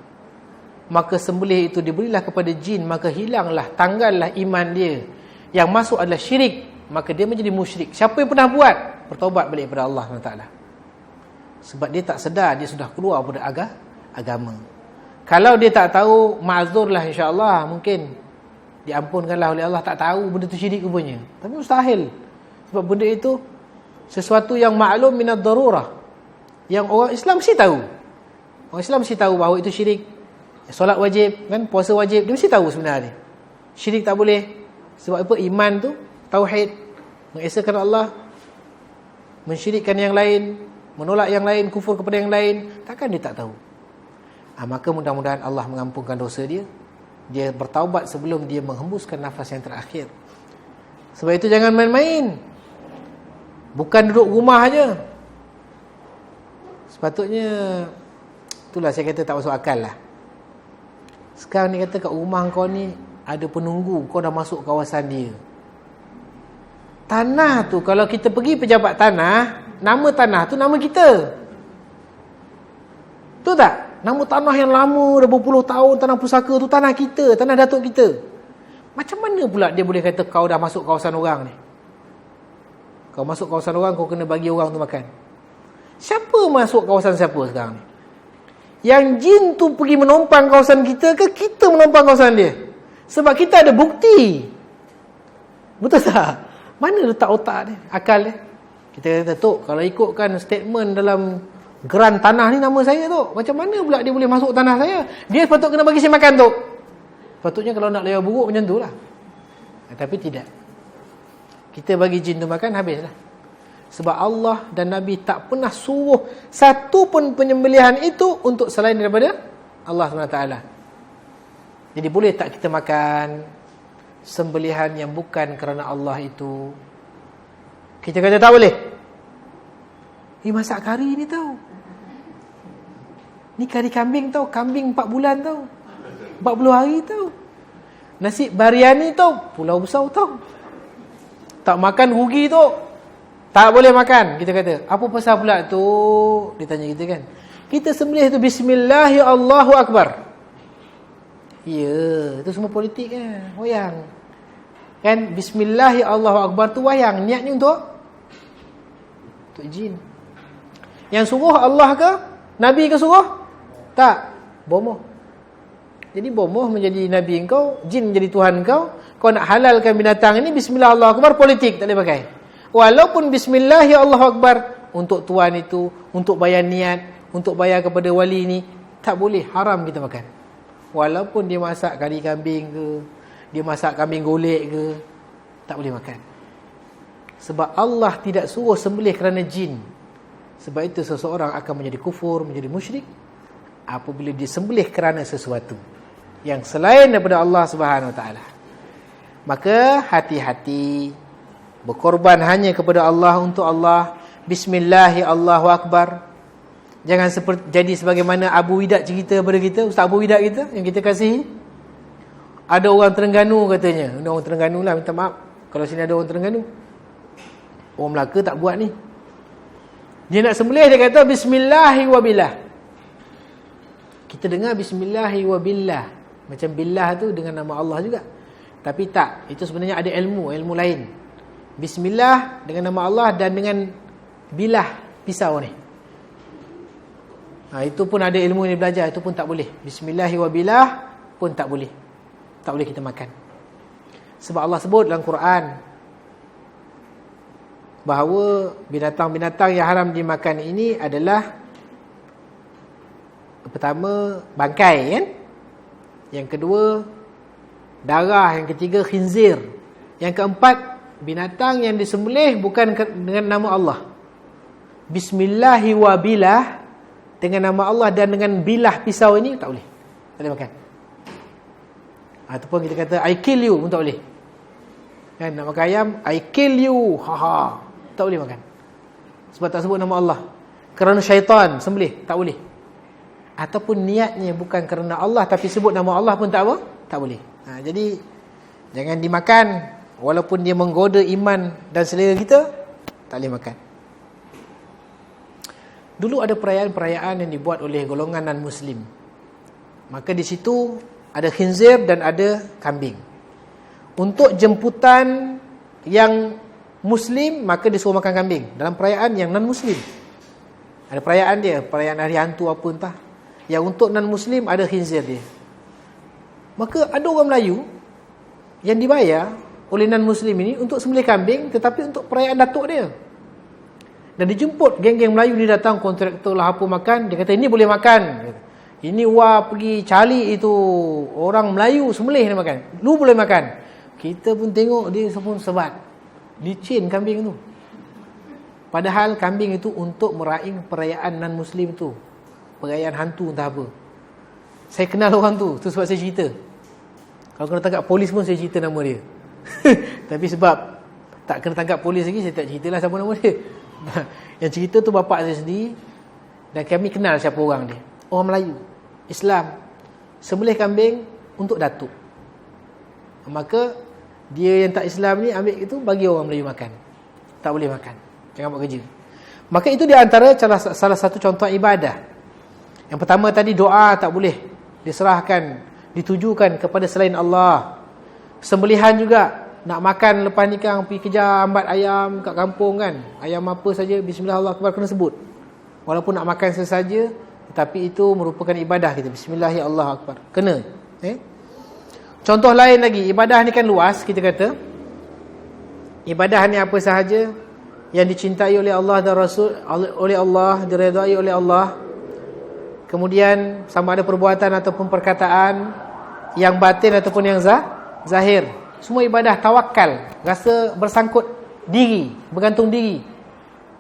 Maka sembelih itu diberilah kepada jin, maka hilanglah, tanggallah iman dia. Yang masuk adalah syirik, maka dia menjadi musyrik. Siapa yang pernah buat, bertaubat balik kepada Allah SWT. Sebab dia tak sedar dia sudah keluar daripada agama. Kalau dia tak tahu, ma'zurlah insya-Allah, mungkin diampunkanlah oleh Allah, tak tahu benda tu syirik rupanya. Tapi mustahil. Sebab benda itu sesuatu yang maklum minad darurah, yang orang Islam mesti tahu. Orang Islam mesti tahu bahawa itu syirik. Solat wajib, kan, puasa wajib, dia mesti tahu sebenarnya. Syirik tak boleh. Sebab apa? Iman tu tauhid, mengesahkan Allah, mensyirikkan yang lain, menolak yang lain, kufur kepada yang lain. Takkan dia tak tahu? Maka mudah-mudahan Allah mengampunkan dosa dia. Dia bertaubat sebelum dia menghembuskan nafas yang terakhir. Sebab itu jangan main-main. Bukan duduk rumah aja. Sepatutnya, itulah saya kata tak masuk akal lah. Sekarang ni kata kat rumah kau ni ada penunggu, kau dah masuk kawasan dia. Tanah tu, kalau kita pergi pejabat tanah, nama tanah tu nama kita. Betul tak? Nama tanah yang lama, dah berpuluh tahun, tanah pusaka tu tanah kita, tanah datuk kita. Macam mana pula dia boleh kata kau dah masuk kawasan orang ni? Kau masuk kawasan orang, kau kena bagi orang tu makan. Siapa masuk kawasan siapa sekarang ni? Yang jin tu pergi menumpang kawasan kita ke kita menumpang kawasan dia? Sebab kita ada bukti. Betul tak? Mana letak otak dia, akal dia? Kita kata, Tok, kalau ikutkan statement dalam geran tanah ni nama saya, Tok, macam mana pula dia boleh masuk tanah saya? Dia patut kena bagi saya makan, Tok. Patutnya kalau nak lewat buruk macam tu lah. Tapi tidak. Kita bagi jin tu makan, habislah. Sebab Allah dan Nabi tak pernah suruh satu pun penyembelihan itu untuk selain daripada Allah SWT. Jadi boleh tak kita makan sembelihan yang bukan kerana Allah itu? Kita kata tak boleh. Masak kari ni tau. Ni kari kambing tau. Kambing 4 bulan tau. 40 hari tau. Nasi biryani tau. Pulau besar tau. Tak makan rugi tau. Tak boleh makan. Kita kata, apa pasal pula tu? Dia tanya kita kan. Kita sembelih tu Bismillah, Allahu Akbar. Ya, itu semua politik kan. Wayang. Kan Bismillah, Allahu Akbar tu wayang. Niatnya untuk jin. Yang suruh Allah ke? Nabi ke suruh? Tak. Bomoh. Jadi bomoh menjadi Nabi engkau, jin menjadi Tuhan engkau. Kau nak halalkan binatang ini, Bismillah, Allahu Akbar, politik tak boleh pakai. Walaupun Bismillah, Allahu Akbar, untuk Tuhan itu, untuk bayar niat, untuk bayar kepada wali ni, tak boleh, haram kita makan. Walaupun dia masak kari kambing ke, dia masak kambing golek ke, tak boleh makan. Sebab Allah tidak suruh sembelih kerana jin. Sebab itu seseorang akan menjadi kufur, menjadi musyrik apabila dia sembelih kerana sesuatu yang selain daripada Allah Subhanahu Wa Taala. Maka hati-hati, berkorban hanya kepada Allah, untuk Allah. Bismillah, Allahu Akbar. Jangan jadi sebagaimana Abu Widat cerita pada kita, Ustaz Abu Widat kita yang kita kasihi. Ada orang Terengganu katanya. Orang Terengganu lah, minta maaf kalau sini ada orang Terengganu. Orang Melaka tak buat ni. Dia nak sembelih, dia kata Bismillahi wa billah. Kita dengar Bismillahi wa billah, macam billah tu dengan nama Allah juga. Tapi tak, itu sebenarnya ada ilmu lain. Bismillah dengan nama Allah dan dengan bilah pisau ni. Itu pun ada ilmu yang belajar, itu pun tak boleh. Bismillahi wa bilah pun tak boleh. Tak boleh kita makan. Sebab Allah sebut dalam Quran bahawa binatang-binatang yang haram dimakan ini adalah, pertama, bangkai kan? Yang kedua, darah. Yang ketiga, khinzir. Yang keempat, binatang yang disembelih bukan dengan nama Allah. Bismillahi wa bilah, dengan nama Allah dan dengan bilah pisau ini tak boleh. Tak boleh makan. Ataupun kita kata I kill you pun tak boleh. Kan, nak makan ayam, I kill you. Tak boleh makan. Sebab tak sebut nama Allah. Kerana syaitan sembelih, tak boleh. Ataupun niatnya bukan kerana Allah tapi sebut nama Allah pun tak apa? Tak boleh. Jadi jangan dimakan. Walaupun dia menggoda iman dan selera kita, tak boleh makan. Dulu ada perayaan-perayaan yang dibuat oleh golongan non-Muslim. Maka di situ ada khinzir dan ada kambing. Untuk jemputan yang Muslim, maka disuruh makan kambing. Dalam perayaan yang non-Muslim, ada perayaan dia, perayaan hari hantu apa entah. Yang untuk non-Muslim ada khinzir dia. Maka ada orang Melayu yang dibayar oleh non-Muslim ini untuk sembelih kambing, tetapi untuk perayaan datuk dia. Dan dijemput geng-geng Melayu ni datang, kontraktor lah apa makan. Dia kata ini boleh makan. Ini pergi cari itu orang Melayu sembelih dia makan. Lu boleh makan. Kita pun tengok dia pun sebat. Licin kambing tu. Padahal kambing itu untuk meraih perayaan non-Muslim tu. Perayaan hantu entah apa. Saya kenal orang tu sebab saya cerita. Kalau kena tangkap polis pun saya cerita nama dia. Tapi sebab tak kena tangkap polis lagi, saya tak ceritalah siapa nama dia. Yang cerita tu bapak saya sendiri. Dan kami kenal siapa orang dia. Orang Melayu, Islam, sembelih kambing untuk datuk. Maka dia yang tak Islam ni ambil itu bagi orang Melayu makan. Tak boleh makan, jangan buat kerja. Maka itu di antara salah satu contoh ibadah. Yang pertama tadi, doa tak boleh diserahkan, ditujukan kepada selain Allah. Sembelihan juga, nak makan lepas nikah pergi kejar ambat ayam kat kampung kan, ayam apa saja, bismillah Allah Akbar kena sebut. Walaupun nak makan sesaja, tetapi itu merupakan ibadah kita. Bismillah ya Allah Akbar, kena. Contoh lain lagi, ibadah ni kan luas, kita kata ibadah ni apa sahaja yang dicintai oleh Allah dan Rasul, oleh Allah, diredai oleh Allah. Kemudian sama ada perbuatan ataupun perkataan yang batin ataupun yang zahir, semua ibadah. Tawakal, rasa bersangkut diri, bergantung diri.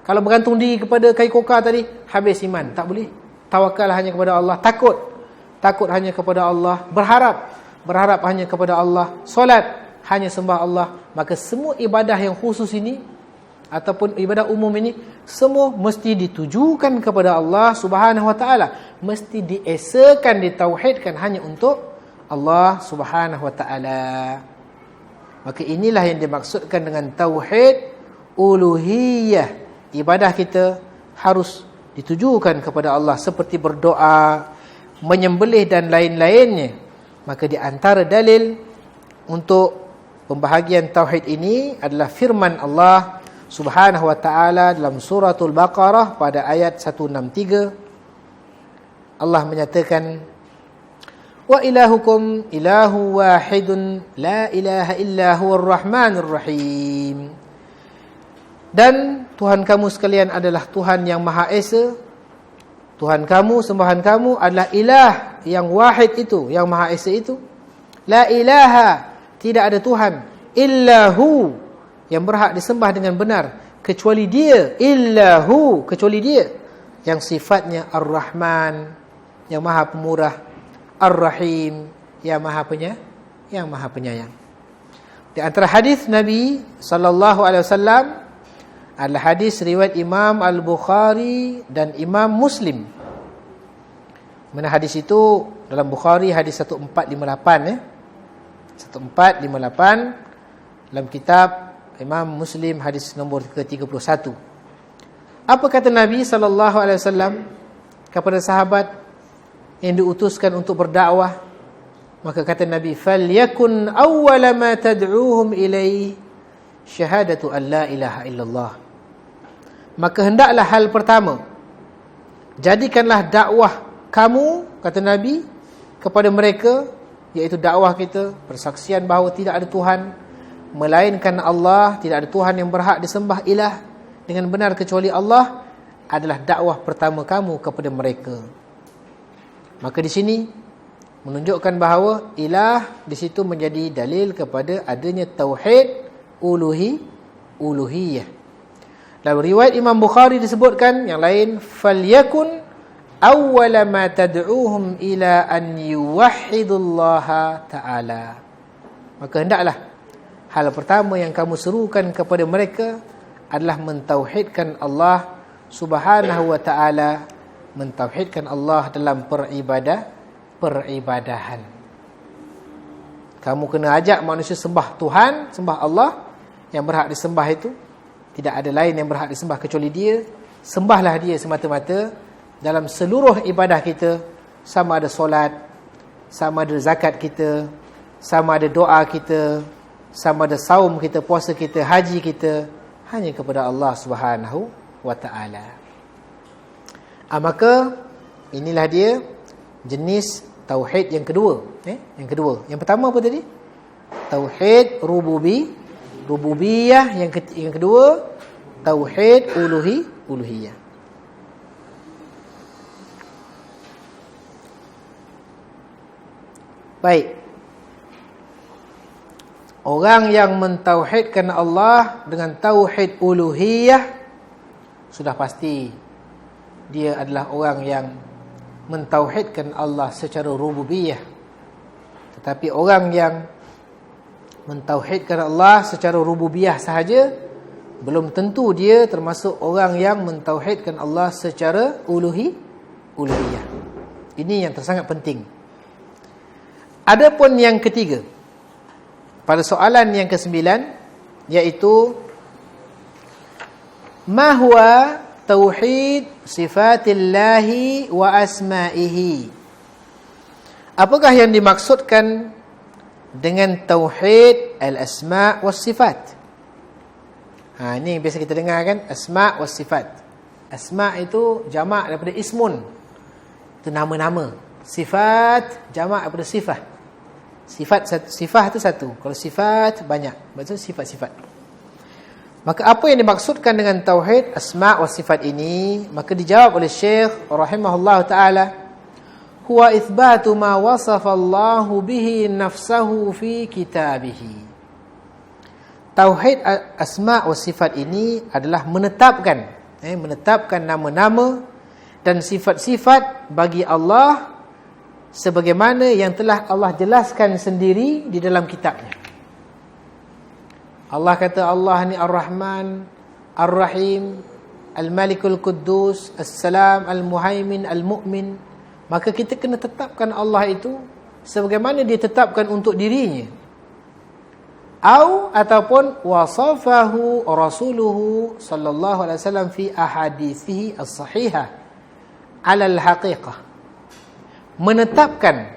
Kalau bergantung diri kepada kayu kokar tadi, habis iman, tak boleh. Tawakal hanya kepada Allah. Takut hanya kepada Allah. Berharap hanya kepada Allah. Solat hanya sembah Allah. Maka semua ibadah yang khusus ini ataupun ibadah umum ini, semua mesti ditujukan kepada Allah Subhanahu Wa Taala, mesti diesakan, ditauhidkan hanya untuk Allah Subhanahu Wa Taala. Maka inilah yang dimaksudkan dengan tauhid uluhiyah. Ibadah kita harus ditujukan kepada Allah, seperti berdoa, menyembelih dan lain-lainnya. Maka di antara dalil untuk pembahagian tauhid ini adalah firman Allah Subhanahu wa taala dalam suratul Baqarah pada ayat 163. Allah menyatakan, wa ilahukum ilahu wahidun la ilaha illa huwar rahmanur rahim. Dan Tuhan kamu sekalian adalah Tuhan yang Maha Esa. Tuhan kamu, sembahan kamu adalah ilah yang wahid itu, yang Maha Esa itu. La ilaha, tidak ada Tuhan, illahu, yang berhak disembah dengan benar kecuali Dia, illahu, kecuali Dia, yang sifatnya Ar-Rahman, yang Maha Pemurah, Ar-Rahim, yang Maha Penyayang. Di antara hadis Nabi sallallahu alaihi wasallam adalah hadis riwayat Imam Al-Bukhari dan Imam Muslim. Mana hadis itu dalam Bukhari hadis 1458 1458, dalam kitab Imam Muslim hadis nombor ke-31. Apa kata Nabi sallallahu alaihi wasallam kepada sahabat yang diutuskan untuk berdakwah? Maka kata Nabi, "Falyakun awwala ma tad'uuhum ilaihi syahadatu an la ilaha illallah." Maka hendaklah hal pertama, jadikanlah dakwah kamu, kata Nabi, kepada mereka, iaitu dakwah kita, persaksian bahawa tidak ada Tuhan melainkan Allah, tidak ada Tuhan yang berhak disembah ilah dengan benar kecuali Allah, adalah dakwah pertama kamu kepada mereka. Maka di sini menunjukkan bahawa ilah di situ menjadi dalil kepada adanya tauhid uluhiyah. Dalam riwayat Imam Bukhari disebutkan yang lain, falyakun awwala ma tad'uuhum ila an yuwahhidullaha ta'ala. Maka hendaklah hal pertama yang kamu serukan kepada mereka adalah mentauhidkan Allah Subhanahu wa ta'ala, mentauhidkan Allah dalam peribadahan. Kamu kena ajak manusia sembah Tuhan, sembah Allah yang berhak disembah itu. Tidak ada lain yang berhak disembah kecuali Dia. Sembahlah Dia semata-mata dalam seluruh ibadah kita, sama ada solat, sama ada zakat kita, sama ada doa kita, sama ada saum kita, puasa kita, haji kita, hanya kepada Allah Subhanahu wa ta'ala. Maka inilah dia jenis tauhid yang kedua. Yang pertama apa tadi? Tauhid rububiyah. Yang kedua tauhid uluhiyah. Baik. Orang yang mentauhidkan Allah dengan tauhid uluhiyah, sudah pasti dia adalah orang yang mentauhidkan Allah secara rububiyah. Tetapi orang yang mentauhidkan Allah secara rububiyah sahaja, belum tentu dia termasuk orang yang mentauhidkan Allah secara uluhiyah. Ini yang sangat penting. Adapun yang ketiga, pada soalan yang ke-9, iaitu ma huwa tauhid sifatillahi wa asma'ihi. Apakah yang dimaksudkan dengan tauhid al-asma' was sifat? Ini biasa kita dengar kan, asma' was sifat. Asma' itu jamak daripada ismun, itu nama-nama. Sifat jamak daripada sifah. Sifat itu satu. Kalau sifat banyak, maksudnya sifat-sifat. Maka apa yang dimaksudkan dengan tauhid asma' wa sifat ini? Maka dijawab oleh Syekh rahimahullah ta'ala, huwa itsbatu ma wasafa Allahu bihi nafsahu fi kitabihi. Tauhid asma' wa sifat ini adalah menetapkan nama-nama dan sifat-sifat bagi Allah sebagaimana yang telah Allah jelaskan sendiri di dalam kitabnya. Allah kata Allah ni Ar-Rahman, Ar-Rahim, Al-Malikul Quddus, As-Salam, Al-Muhaimin, Al-Mu'min. Maka kita kena tetapkan Allah itu sebagaimana dia tetapkan untuk dirinya. Ataupun wasafahu rasuluhu sallallahu alaihi wasallam fi ahadithihi as-sahihah ala al-haqiqah. Menetapkan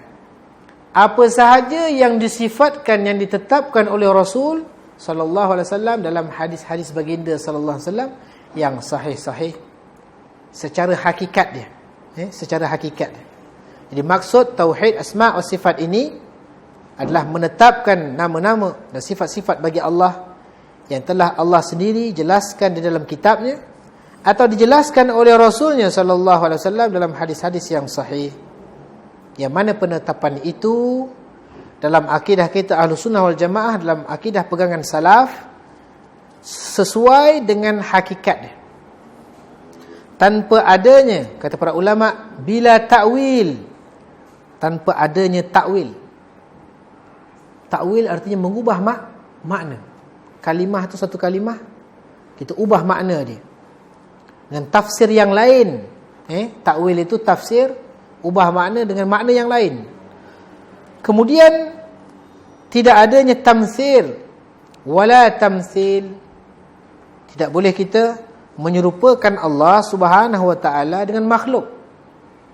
apa sahaja yang disifatkan, yang ditetapkan oleh Rasul sallallahu alaihi wasallam dalam hadis-hadis baginda sallallahu alaihi wasallam yang sahih-sahih secara hakikat dia, secara hakikat dia. Jadi maksud tauhid asma' wa sifat ini adalah menetapkan nama-nama dan sifat-sifat bagi Allah yang telah Allah sendiri jelaskan di dalam kitabnya atau dijelaskan oleh Rasulnya sallallahu alaihi wasallam dalam hadis-hadis yang sahih. Yang mana penetapan itu dalam akidah kita Ahlussunnah wal Jamaah, dalam akidah pegangan salaf, sesuai dengan hakikatnya, tanpa adanya, kata para ulama, bila ta'wil, tanpa adanya ta'wil. Ta'wil artinya mengubah makna. Kalimah itu satu kalimah, kita ubah makna dia dengan tafsir yang lain. Ta'wil itu tafsir, ubah makna dengan makna yang lain. Kemudian tidak adanya tamthil wala tamthil. Tidak boleh kita menyerupakan Allah Subhanahu wa taala dengan makhluk.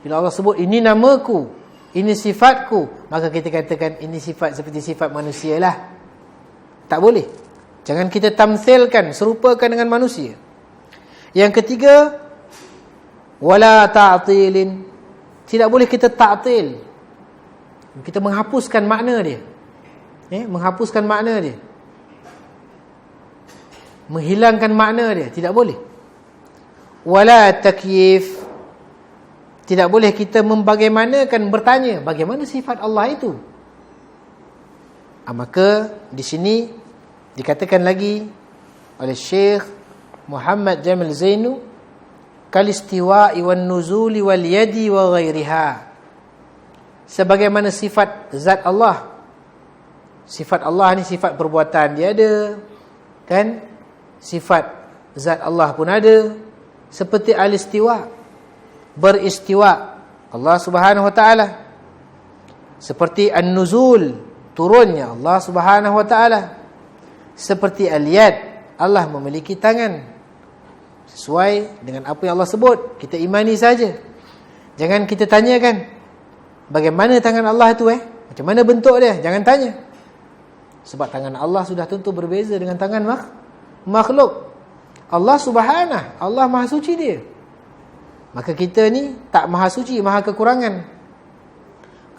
Bila Allah sebut ini namaku, ini sifatku, maka kita katakan ini sifat seperti sifat manusia lah. Tak boleh. Jangan kita tamthilkan, serupakan dengan manusia. Yang ketiga, wala ta'tilin. Tidak boleh kita ta'til. Kita menghapuskan makna dia. Menghapuskan makna dia. Menghilangkan makna dia. Tidak boleh. Wala takyif. Tidak boleh kita membagaimanakan, bertanya bagaimana sifat Allah itu. Maka di sini dikatakan lagi oleh Syekh Muhammad Jamil Zainu, kalistiwa'i wan nuzuli wal yadi wa ghairiha. Sebagaimana sifat zat Allah. Sifat Allah ni sifat perbuatan dia ada, kan? Sifat zat Allah pun ada, seperti al-istiwa, beristiwa Allah Subhanahu wa taala. Seperti an-nuzul, turunnya Allah Subhanahu wa taala. Seperti al-yad, Allah memiliki tangan. Sesuai dengan apa yang Allah sebut, kita imani saja. Jangan kita tanyakan bagaimana tangan Allah itu, macam mana bentuk dia, jangan tanya. Sebab tangan Allah sudah tentu berbeza dengan tangan makhluk. Allah Subhanahu, Allah Maha Suci dia. Maka kita ni tak Maha Suci, Maha kekurangan.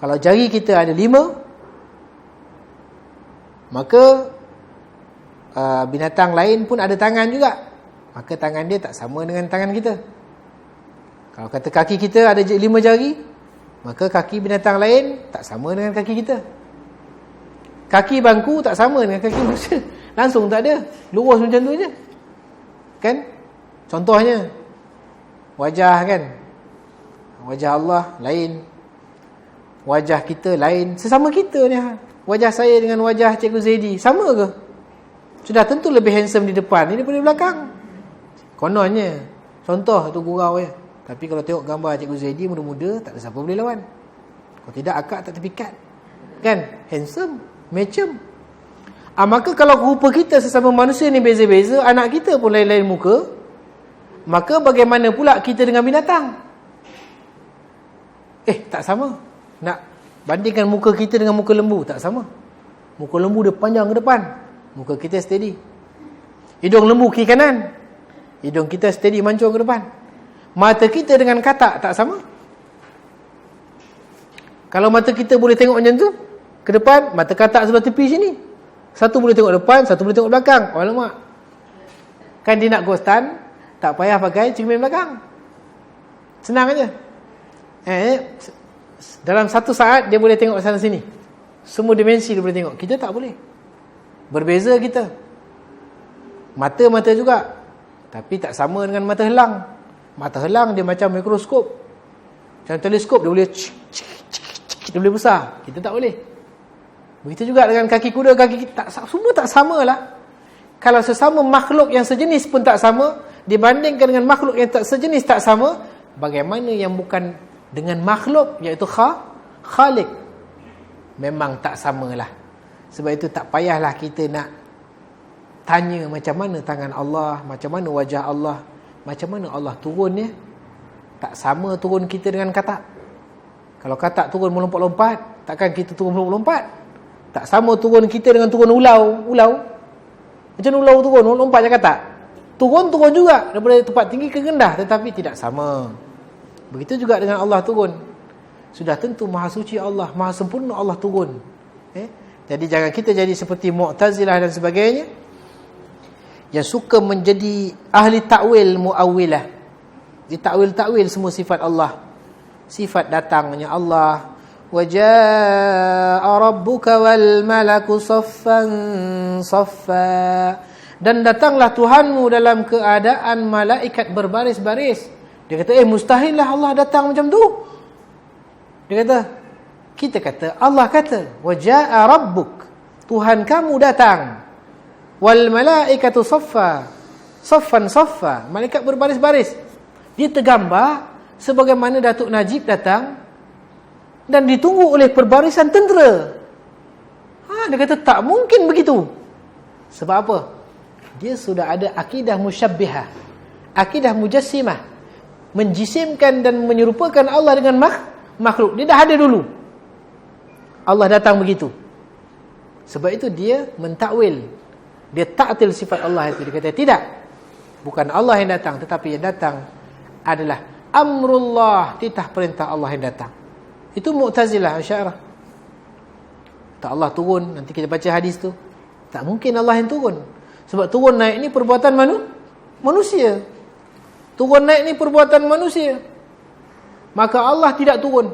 Kalau jari kita ada 5, maka binatang lain pun ada tangan juga. Maka tangan dia tak sama dengan tangan kita. Kalau kata kaki kita ada 5 jari, Maka kaki binatang lain tak sama dengan kaki kita. Kaki bangku tak sama dengan kaki manusia. Langsung tak ada. Lurus macam tu je. Kan? Contohnya, wajah kan. Wajah Allah lain. Wajah kita lain. Sesama kita ni. Wajah saya dengan wajah Cikgu Zaidi sama ke? Sudah tentu lebih handsome di depan ni daripada di belakang. Kononnya. Contoh tu gurau je. Tapi kalau tengok gambar Cikgu Zaidi muda-muda, tak ada siapa boleh lawan. Kalau tidak, akak tak terpikat. Kan? Handsome. Macam. Maka kalau rupa kita sesama manusia ni beza-beza, anak kita pun lain-lain muka, maka bagaimana pula kita dengan binatang? Tak sama. Nak bandingkan muka kita dengan muka lembu, tak sama. Muka lembu dia panjang ke depan, muka kita steady. Hidung lembu kiri kanan, hidung kita steady mancung ke depan. Mata kita dengan katak tak sama. Kalau mata kita boleh tengok macam tu ke depan, mata katak sebelah tepi sini, satu boleh tengok depan, satu boleh tengok belakang. Alamak, kan dia nak ghostan, tak payah pakai cermin belakang, senang aja. Dalam satu saat dia boleh tengok sana sini, semua dimensi dia boleh tengok. Kita tak boleh. Berbeza kita. Mata juga, tapi tak sama dengan mata helang. Mata helang dia macam mikroskop, macam teleskop, dia boleh dia boleh besar. Kita tak boleh. Begitu juga dengan kaki kuda, kaki kita semua tak samalah. Kalau sesama makhluk yang sejenis pun tak sama, dibandingkan dengan makhluk yang tak sejenis tak sama, bagaimana yang bukan dengan makhluk, iaitu Khalik? Memang tak samalah. Sebab itu tak payahlah kita nak tanya macam mana tangan Allah, macam mana wajah Allah, macam mana Allah turun ya. Tak sama turun kita dengan katak. Kalau katak turun melompat-lompat, takkan kita turun melompat. Tak sama turun kita dengan turun ulau. Macam ulau turun, lompat je katak. Turun juga daripada tempat tinggi ke rendah, tetapi tidak sama. Begitu juga dengan Allah turun. Sudah tentu maha suci Allah, maha sempurna Allah turun. Jadi jangan kita jadi seperti Mu'tazilah dan sebagainya, yang suka menjadi ahli takwil muawwilah. Ditakwil-takwil semua sifat Allah. Sifat datangnya Allah, wa jaa rabbuka wal malaku saffan saffa, dan datanglah Tuhanmu dalam keadaan malaikat berbaris-baris. Dia kata, mustahillah Allah datang macam tu. Dia kata, kita kata, Allah kata, wa jaa rabbuk, Tuhan kamu datang, wal malaikatu saffan saffa, malaikat berbaris-baris. Dia tergambar sebagaimana Datuk Najib datang dan ditunggu oleh perbarisan tentera. Dia kata tak mungkin begitu. Sebab apa? Dia sudah ada akidah musyabbihah, akidah mujassimah, menjisimkan dan menyerupakan Allah dengan makhluk. Dia dah ada dulu. Allah datang begitu. Sebab itu dia mentakwil, dia ta'til sifat Allah itu. Dia kata tidak, bukan Allah yang datang, tetapi yang datang adalah amrullah, titah perintah Allah yang datang. Itu Mu'tazilah, Asy'ariyah. Tak Allah turun, nanti kita baca hadis tu, tak mungkin Allah yang turun. Sebab turun naik ni perbuatan manusia. Turun naik ni perbuatan manusia. Maka Allah tidak turun.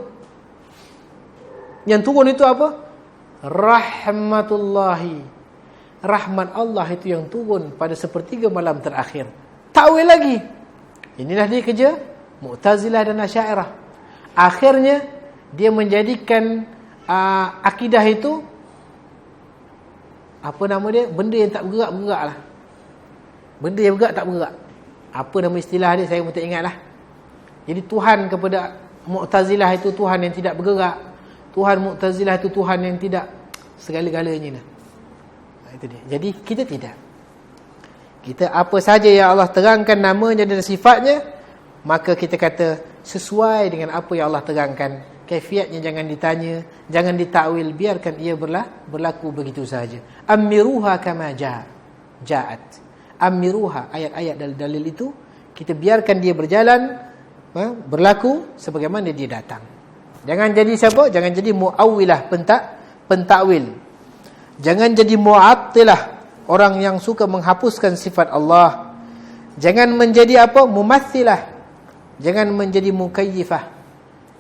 Yang turun itu apa? Rahmatullahi. Rahmat Allah itu yang turun pada sepertiga malam terakhir. Takwil lagi. Inilah dia kerja Mu'tazilah dan Asy'ariyah. Akhirnya dia menjadikan akidah itu, apa nama dia? Benda yang tak bergerak lah. Benda yang bergerak tak bergerak. Apa nama istilah dia, saya pun tak ingat lah. Jadi Tuhan kepada Mu'tazilah itu Tuhan yang tidak bergerak. Tuhan Mu'tazilah itu Tuhan yang tidak segala-galanya lah. Itu dia. Jadi kita tidak. Kita apa saja yang Allah terangkan namanya dan sifatnya, maka kita kata sesuai dengan apa yang Allah terangkan. Kaifiatnya jangan ditanya, jangan ditakwil, biarkan ia berlaku begitu saja. Amiruha kama ja'at. Amiruha, ayat-ayat dalil itu kita biarkan dia berjalan, berlaku sebagaimana dia datang. Jangan jadi siapa? Jangan jadi muawwilah, pentakwil. Jangan jadi mu'attilah, orang yang suka menghapuskan sifat Allah. Jangan menjadi apa? Mumatsilah. Jangan menjadi mukayyifah.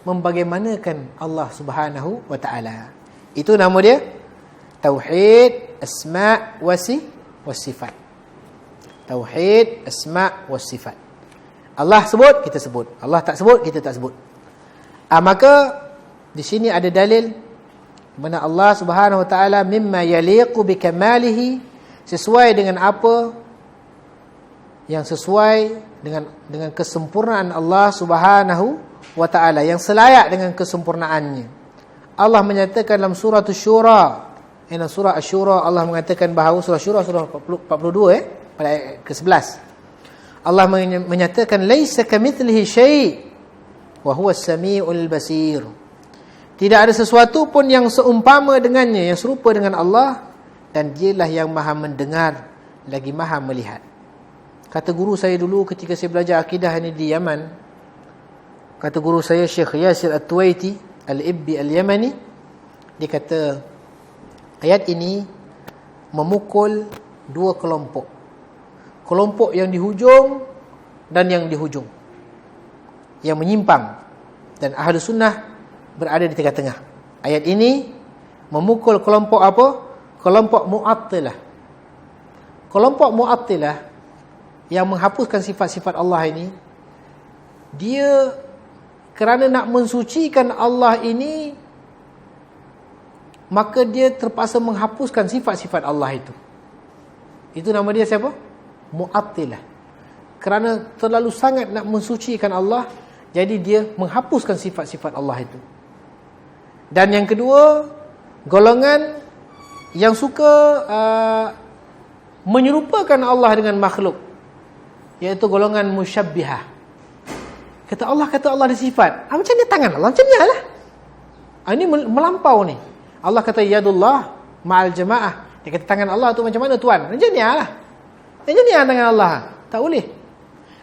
membagaimanakan Allah Subhanahu wa taala. Itu nama dia tauhid asma' wa sifat. Tauhid asma' wa sifat. Allah sebut, kita sebut. Allah tak sebut, kita tak sebut. Maka di sini ada dalil mana Allah Subhanahu wa taala mimma yaliqu bikamalihi, sesuai dengan apa yang sesuai dengan kesempurnaan Allah Subhanahu wa taala, yang selayak dengan kesempurnaannya. Allah menyatakan dalam surah Asy-Syura, dalam surah Asy-Syura Allah mengatakan bahawa surah Asy-Syura surah 42 pada ayat ke-11. Allah menyatakan laisa kamitslihi syai' wa huwa as-sami'ul basir. Tidak ada sesuatu pun yang seumpama dengannya, yang serupa dengan Allah, dan dialah yang maha mendengar lagi maha melihat. Kata guru saya dulu ketika saya belajar akidah ini di Yaman, kata guru saya Syekh Yasir At-Tuwaiti Al-Ibbi Al-Yamani, dia kata ayat ini memukul dua kelompok. Kelompok yang di hujung dan yang di hujung, yang menyimpang, dan ahli sunnah berada di tengah-tengah. Ayat ini memukul kelompok apa? Kelompok Mu'attilah. Kelompok Mu'attilah yang menghapuskan sifat-sifat Allah ini, dia kerana nak mensucikan Allah ini, maka dia terpaksa menghapuskan sifat-sifat Allah itu. Itu nama dia siapa? Mu'attilah. Kerana terlalu sangat nak mensucikan Allah, jadi dia menghapuskan sifat-sifat Allah itu. Dan yang kedua, golongan yang suka menyerupakan Allah dengan makhluk, iaitu golongan musyabbihah. Kata Allah ada sifat. Macam ni tangan Allah, macam ni lah. Ini melampau ni. Allah kata yadullah ma'al jamaah. Dia kata tangan Allah tu macam mana tuan? Macam ni lah. Macam ni lah tangan Allah. Tak boleh.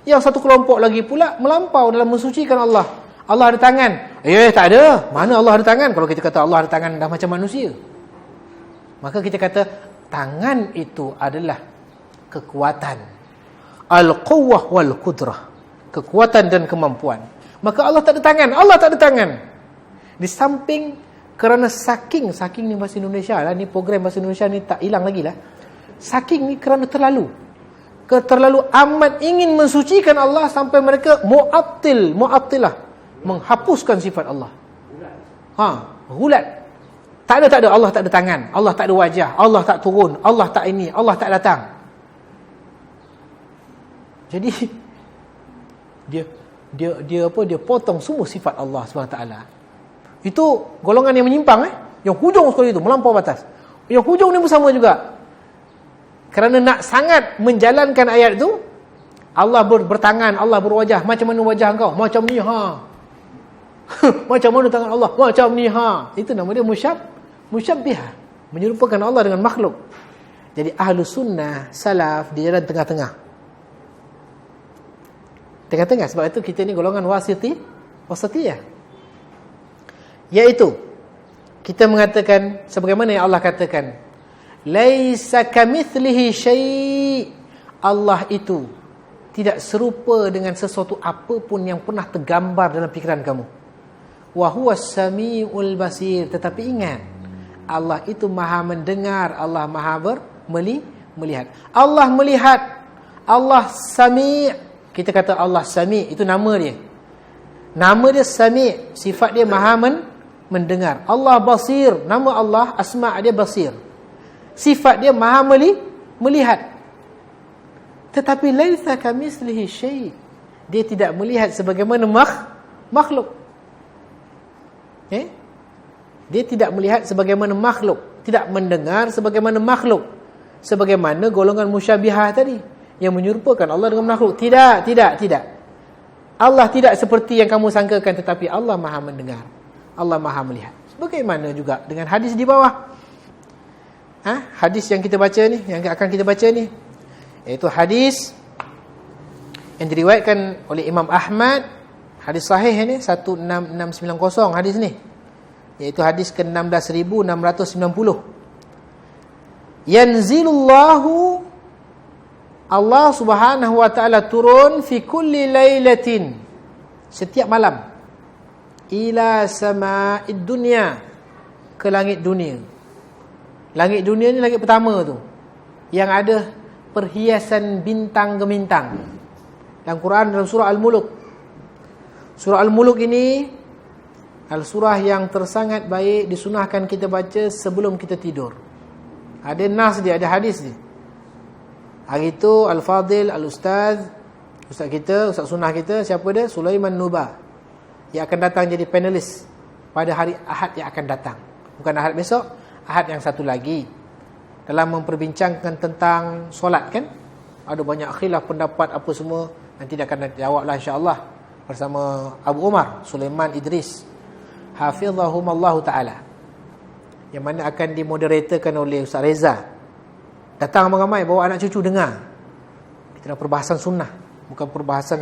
Yang satu kelompok lagi pula melampau dalam mensucikan Allah. Allah ada tangan. Tak ada. Mana Allah ada tangan? Kalau kita kata Allah ada tangan dah macam manusia. Maka kita kata tangan itu adalah kekuatan. Al-quwwah wal-qudrah. Kekuatan dan kemampuan. Maka Allah tak ada tangan. Allah tak ada tangan. Di samping kerana saking ni bahasa Indonesia lah. Ni program bahasa Indonesia ni tak hilang lagi lah. Saking ni kerana terlalu amat ingin mensucikan Allah sampai mereka mu'attilah, menghapuskan sifat Allah. Hulat. Tak ada. Allah tak ada tangan, Allah tak ada wajah, Allah tak turun, Allah tak ini, Allah tak datang. Jadi dia potong semua sifat Allah SWT. Itu golongan yang menyimpang, yang hujung sekali itu melampau batas. Yang hujung ni bersama juga. Kerana nak sangat menjalankan ayat itu, Allah bertangan, Allah berwajah. Macam mana wajah engkau? Macam ni Macam mana tangan Allah? Macam ni Itu nama dia musyabbihah, menyerupakan Allah dengan makhluk. Jadi ahlu sunnah salaf di jalan tengah-tengah. Tengah-tengah. Sebab itu kita ni golongan wasatiyah. Iaitu kita mengatakan sebagaimana yang Allah katakan, laisa kamitslihi syai'. Allah itu tidak serupa dengan sesuatu apapun yang pernah tergambar dalam fikiran kamu. Wa huwas samiul basir. Tetapi ingat, Allah itu maha mendengar, Allah maha melihat. Allah melihat, Allah sami'. Kita kata Allah sami', itu nama dia. Nama dia sami', sifat dia maha mendengar. Allah basir, nama Allah, asma' dia basir. Sifat dia maha melihat. Tetapi laisa kamitslihi syai'. Dia tidak melihat sebagaimana makhluk. Dia tidak melihat sebagaimana makhluk, tidak mendengar sebagaimana makhluk. Sebagaimana golongan musyabbihah tadi yang menyerupakan Allah dengan makhluk. Tidak. Allah tidak seperti yang kamu sangkakan, tetapi Allah maha mendengar, Allah maha melihat. Bagaimana juga dengan hadis di bawah. Hadis yang kita baca ni, yang akan kita baca ni, iaitu hadis yang diriwayatkan oleh Imam Ahmad, hadis sahih ni 16690 hadis ni, iaitu hadis ke-16690. Yanzilullahu, Allah Subhanahu wa taala turun fi kulli lailatin, setiap malam. ila sama'id dunya, ke langit dunia. Langit dunia ni langit pertama tu, yang ada perhiasan bintang gemintang. Dalam Quran, dalam surah Al-Muluk. Surah Al-Muluk ini al-surah yang tersangat baik disunahkan kita baca sebelum kita tidur. Ada nas dia, ada hadis dia. Hari itu Al-Fadil, Al-Ustaz, Ustaz kita, Ustaz sunnah kita, siapa dia? Sulaiman Nubah, yang akan datang jadi panelis pada hari Ahad yang akan datang. Bukan Ahad besok, Ahad yang satu lagi. Dalam memperbincangkan tentang solat kan. Ada banyak khilaf pendapat apa semua. Nanti dia akan jawablah insya-Allah bersama Abu Umar Sulaiman Idris hafizahumallahu taala, yang mana akan dimoderatorkan oleh Ustaz Reza. Datang ramai-ramai, bawa anak cucu dengar. Kita nak perbahasan sunnah, bukan perbahasan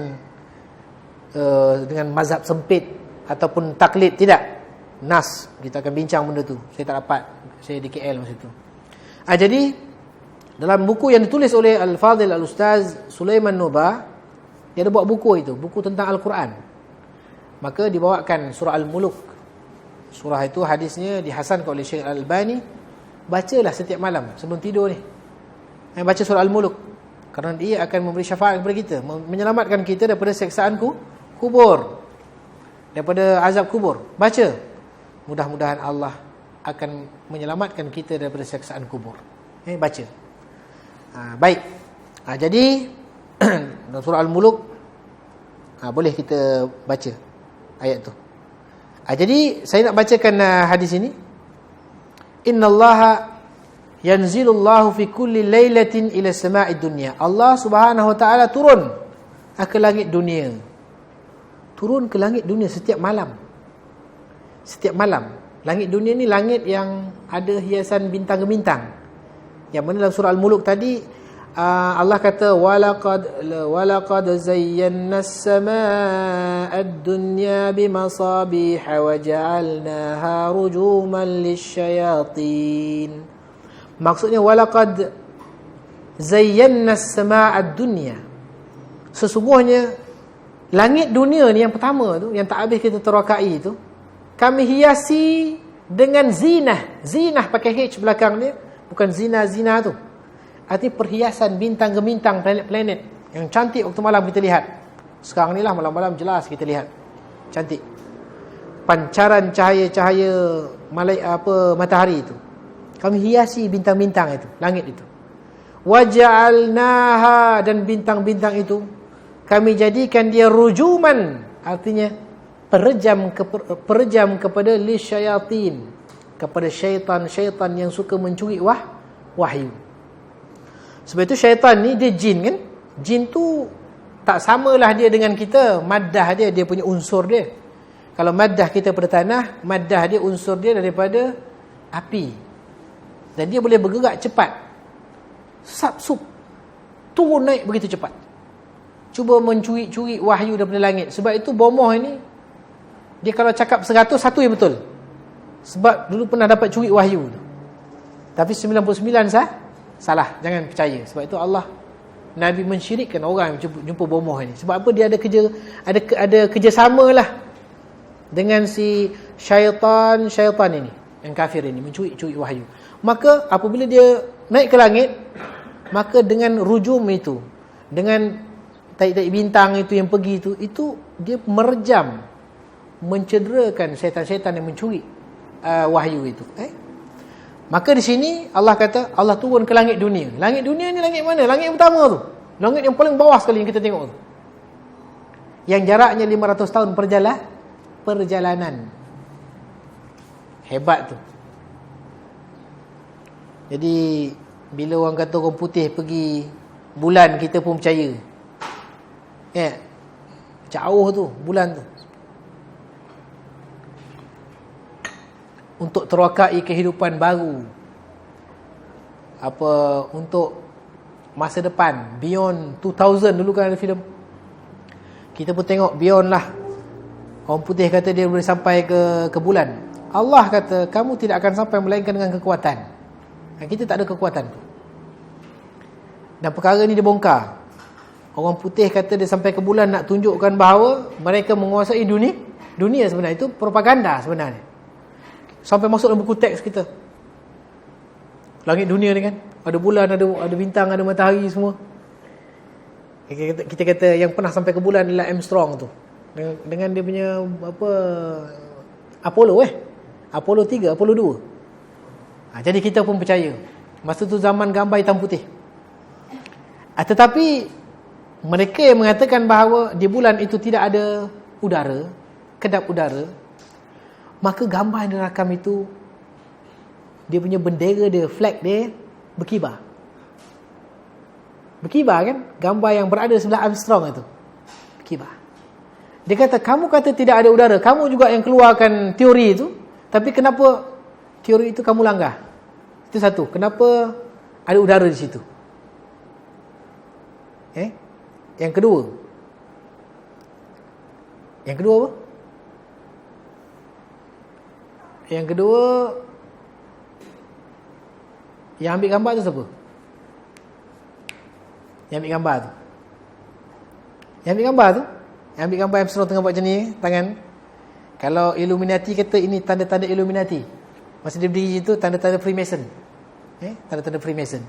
dengan mazhab sempit ataupun taklid, tidak. Nas, kita akan bincang benda tu. Saya tak dapat, saya di KL masa tu. Jadi dalam buku yang ditulis oleh Al-Fadil Al-Ustaz Sulaiman Nubah, dia ada buat buku itu, buku tentang Al-Quran. Maka dibawakan surah Al-Muluk. Surah itu hadisnya dihasankan oleh Syekh Al-Albani. Bacalah setiap malam sebelum tidur ni. Baca surah Al-Muluk, kerana dia akan memberi syafaat kepada kita, menyelamatkan kita daripada seksaan kubur, daripada azab kubur. Baca. Mudah-mudahan Allah akan menyelamatkan kita daripada seksaan kubur. Baca. Baik. Jadi dalam surah Al-Muluk boleh kita baca ayat tu. Jadi saya nak bacakan hadis ini. Innallaha yanzilullahu fi kulli lailatin ila sama'id dunya. Allah Subhanahu wa taala turun ke langit dunia. Turun ke langit dunia setiap malam. Setiap malam. Langit dunia ni langit yang ada hiasan bintang-bintang. Yang mana dalam surah Al-Muluk tadi Allah kata walaqad zayyana as-samaa'a ad-dunya bimasabiha wa ja'alnaha rujuman lisyayatin. Maksudnya walaqad zayyana as-samaa'a ad-dunya. Sesungguhnya langit dunia ni yang pertama tu, yang tak habis kita terokai tu, kami hiasi dengan zinah. Zinah pakai H belakang dia, bukan zina-zina tu. Artinya perhiasan bintang gemintang, planet-planet yang cantik waktu malam kita lihat. Sekarang ni lah malam-malam jelas kita lihat. Cantik. Pancaran cahaya-cahaya matahari itu. Kami hiasi bintang-bintang itu, langit itu. Waja'alnaha, dan bintang-bintang itu kami jadikan dia rujuman, artinya perejam kepada lisyayatin, kepada syaitan-syaitan yang suka mencuri wahyu. Sebab itu syaitan ni dia jin kan. Jin tu tak samalah dia dengan kita. Maddah dia punya unsur dia. Kalau maddah kita pada tanah, maddah dia unsur dia daripada api. Dan dia boleh bergerak cepat. Sap-sup, turun naik begitu cepat. Cuba mencuri wahyu daripada langit. Sebab itu bomoh ini, dia kalau cakap 100, satu yang betul. Sebab dulu pernah dapat curi wahyu. Tapi 99 salah, jangan percaya. Sebab itu Allah, Nabi mensyirikkan orang yang jumpa bomoh ini. Sebab apa? Dia ada kerjasama lah dengan si syaitan ini, yang kafir ini, mencuri wahyu. Maka apabila dia naik ke langit, maka dengan rujum itu, dengan taik-taik bintang itu yang pergi itu dia merejam, mencederakan syaitan-syaitan yang mencuri wahyu itu. Maka di sini Allah kata Allah turun ke langit dunia. Langit dunia ni langit mana? Langit yang pertama tu. Langit yang paling bawah sekali yang kita tengok tu. Yang jaraknya 500 tahun perjalanan. Hebat tu. Jadi bila orang kata orang putih pergi bulan, kita pun percaya. Jauh tu bulan tu. Untuk terokai kehidupan baru, untuk masa depan, beyond 2000. Dulu kan ada filem, kita pun tengok beyond lah. Orang putih kata dia boleh sampai ke bulan. Allah kata kamu tidak akan sampai melainkan dengan kekuatan. Kita tak ada kekuatan tu. Dan perkara ni dibongkar. Orang putih kata dia sampai ke bulan nak tunjukkan bahawa mereka menguasai dunia dunia sebenarnya. Itu propaganda sebenarnya. Sampai masuk dalam buku teks kita. Langit dunia ni kan, ada bulan, ada bintang, ada matahari semua. Kita kata yang pernah sampai ke bulan adalah Armstrong tu. Dengan dia punya Apollo 3, Apollo 2. Jadi kita pun percaya. Masa tu zaman gambar hitam putih. Tetapi mereka yang mengatakan bahawa di bulan itu tidak ada udara, kedap udara, maka gambar yang dirakam itu, dia punya bendera dia, flag dia berkibar. Berkibar kan? Gambar yang berada sebelah Armstrong itu berkibar. Dia kata, kamu kata tidak ada udara, kamu juga yang keluarkan teori itu, tapi kenapa teori itu kamu langgar? Itu satu. Kenapa ada udara di situ? Yang kedua apa? Yang kedua, yang ambil gambar tu siapa? Yang ambil gambar tu? Yang ambil gambar Armstrong tengah buat macam ni, tangan. Kalau Illuminati kata ini tanda-tanda Illuminati. Masa dia berdiri itu, tanda-tanda Freemason. Tanda-tanda Freemason.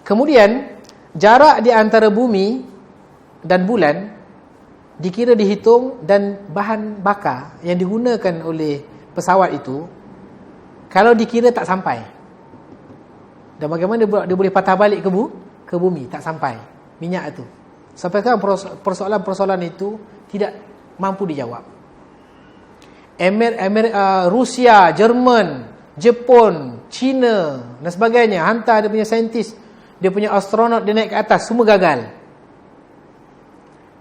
Kemudian, jarak di antara bumi dan bulan dikira, dihitung, dan bahan bakar yang digunakan oleh pesawat itu, kalau dikira tak sampai. Dan bagaimana dia boleh patah balik ke bumi, tak sampai minyak itu. Sampai sekarang persoalan-persoalan itu tidak mampu dijawab. Rusia, Jerman, Jepun, China dan sebagainya hantar dia punya saintis, dia punya astronot, dia naik ke atas, semua gagal.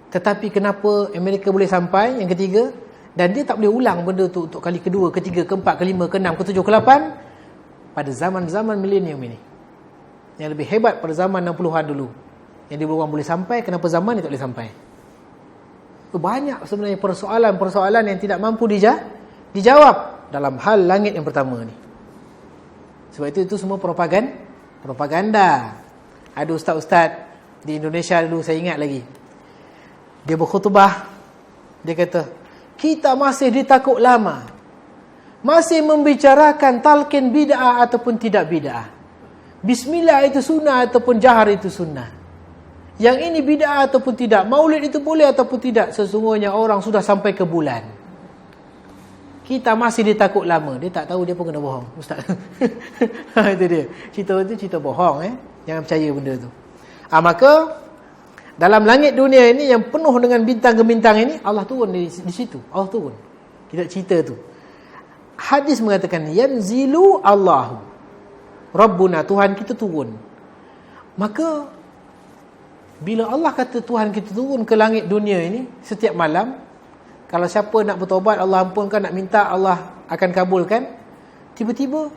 Tetapi kenapa Amerika boleh sampai yang ketiga, dan dia tak boleh ulang benda tu untuk kali kedua, ketiga, keempat, kelima, keenam, ketujuh, ke-8 pada zaman-zaman milenium ini. Yang lebih hebat pada zaman 60-an dulu, yang dia orang boleh sampai, kenapa zaman ni tak boleh sampai? Banyak sebenarnya persoalan-persoalan yang tidak mampu dijawab dalam hal langit yang pertama ni. Sebab itu semua propaganda. Ada ustaz-ustaz di Indonesia dulu, saya ingat lagi, dia berkhutbah, dia kata, kita masih ditakut lama, masih membicarakan talqin bid'ah ataupun tidak bid'ah, bismillah itu sunnah ataupun jahar itu sunnah, yang ini bid'ah ataupun tidak, maulid itu boleh ataupun tidak, sesungguhnya orang sudah sampai ke bulan. Kita masih ditakut lama. Dia tak tahu, dia pun kena bohong, ustaz. Itu dia. Cerita bohong. Jangan percaya benda tu. Maka dalam langit dunia ini yang penuh dengan bintang-bintang ini, Allah turun di situ. Allah turun. Kita cerita tu. Hadis mengatakan, yanzilu Allahu Rabbuna, Tuhan kita turun. Maka bila Allah kata Tuhan kita turun ke langit dunia ini setiap malam, kalau siapa nak bertaubat, Allah ampunkan, nak minta, Allah akan kabulkan. Tiba-tiba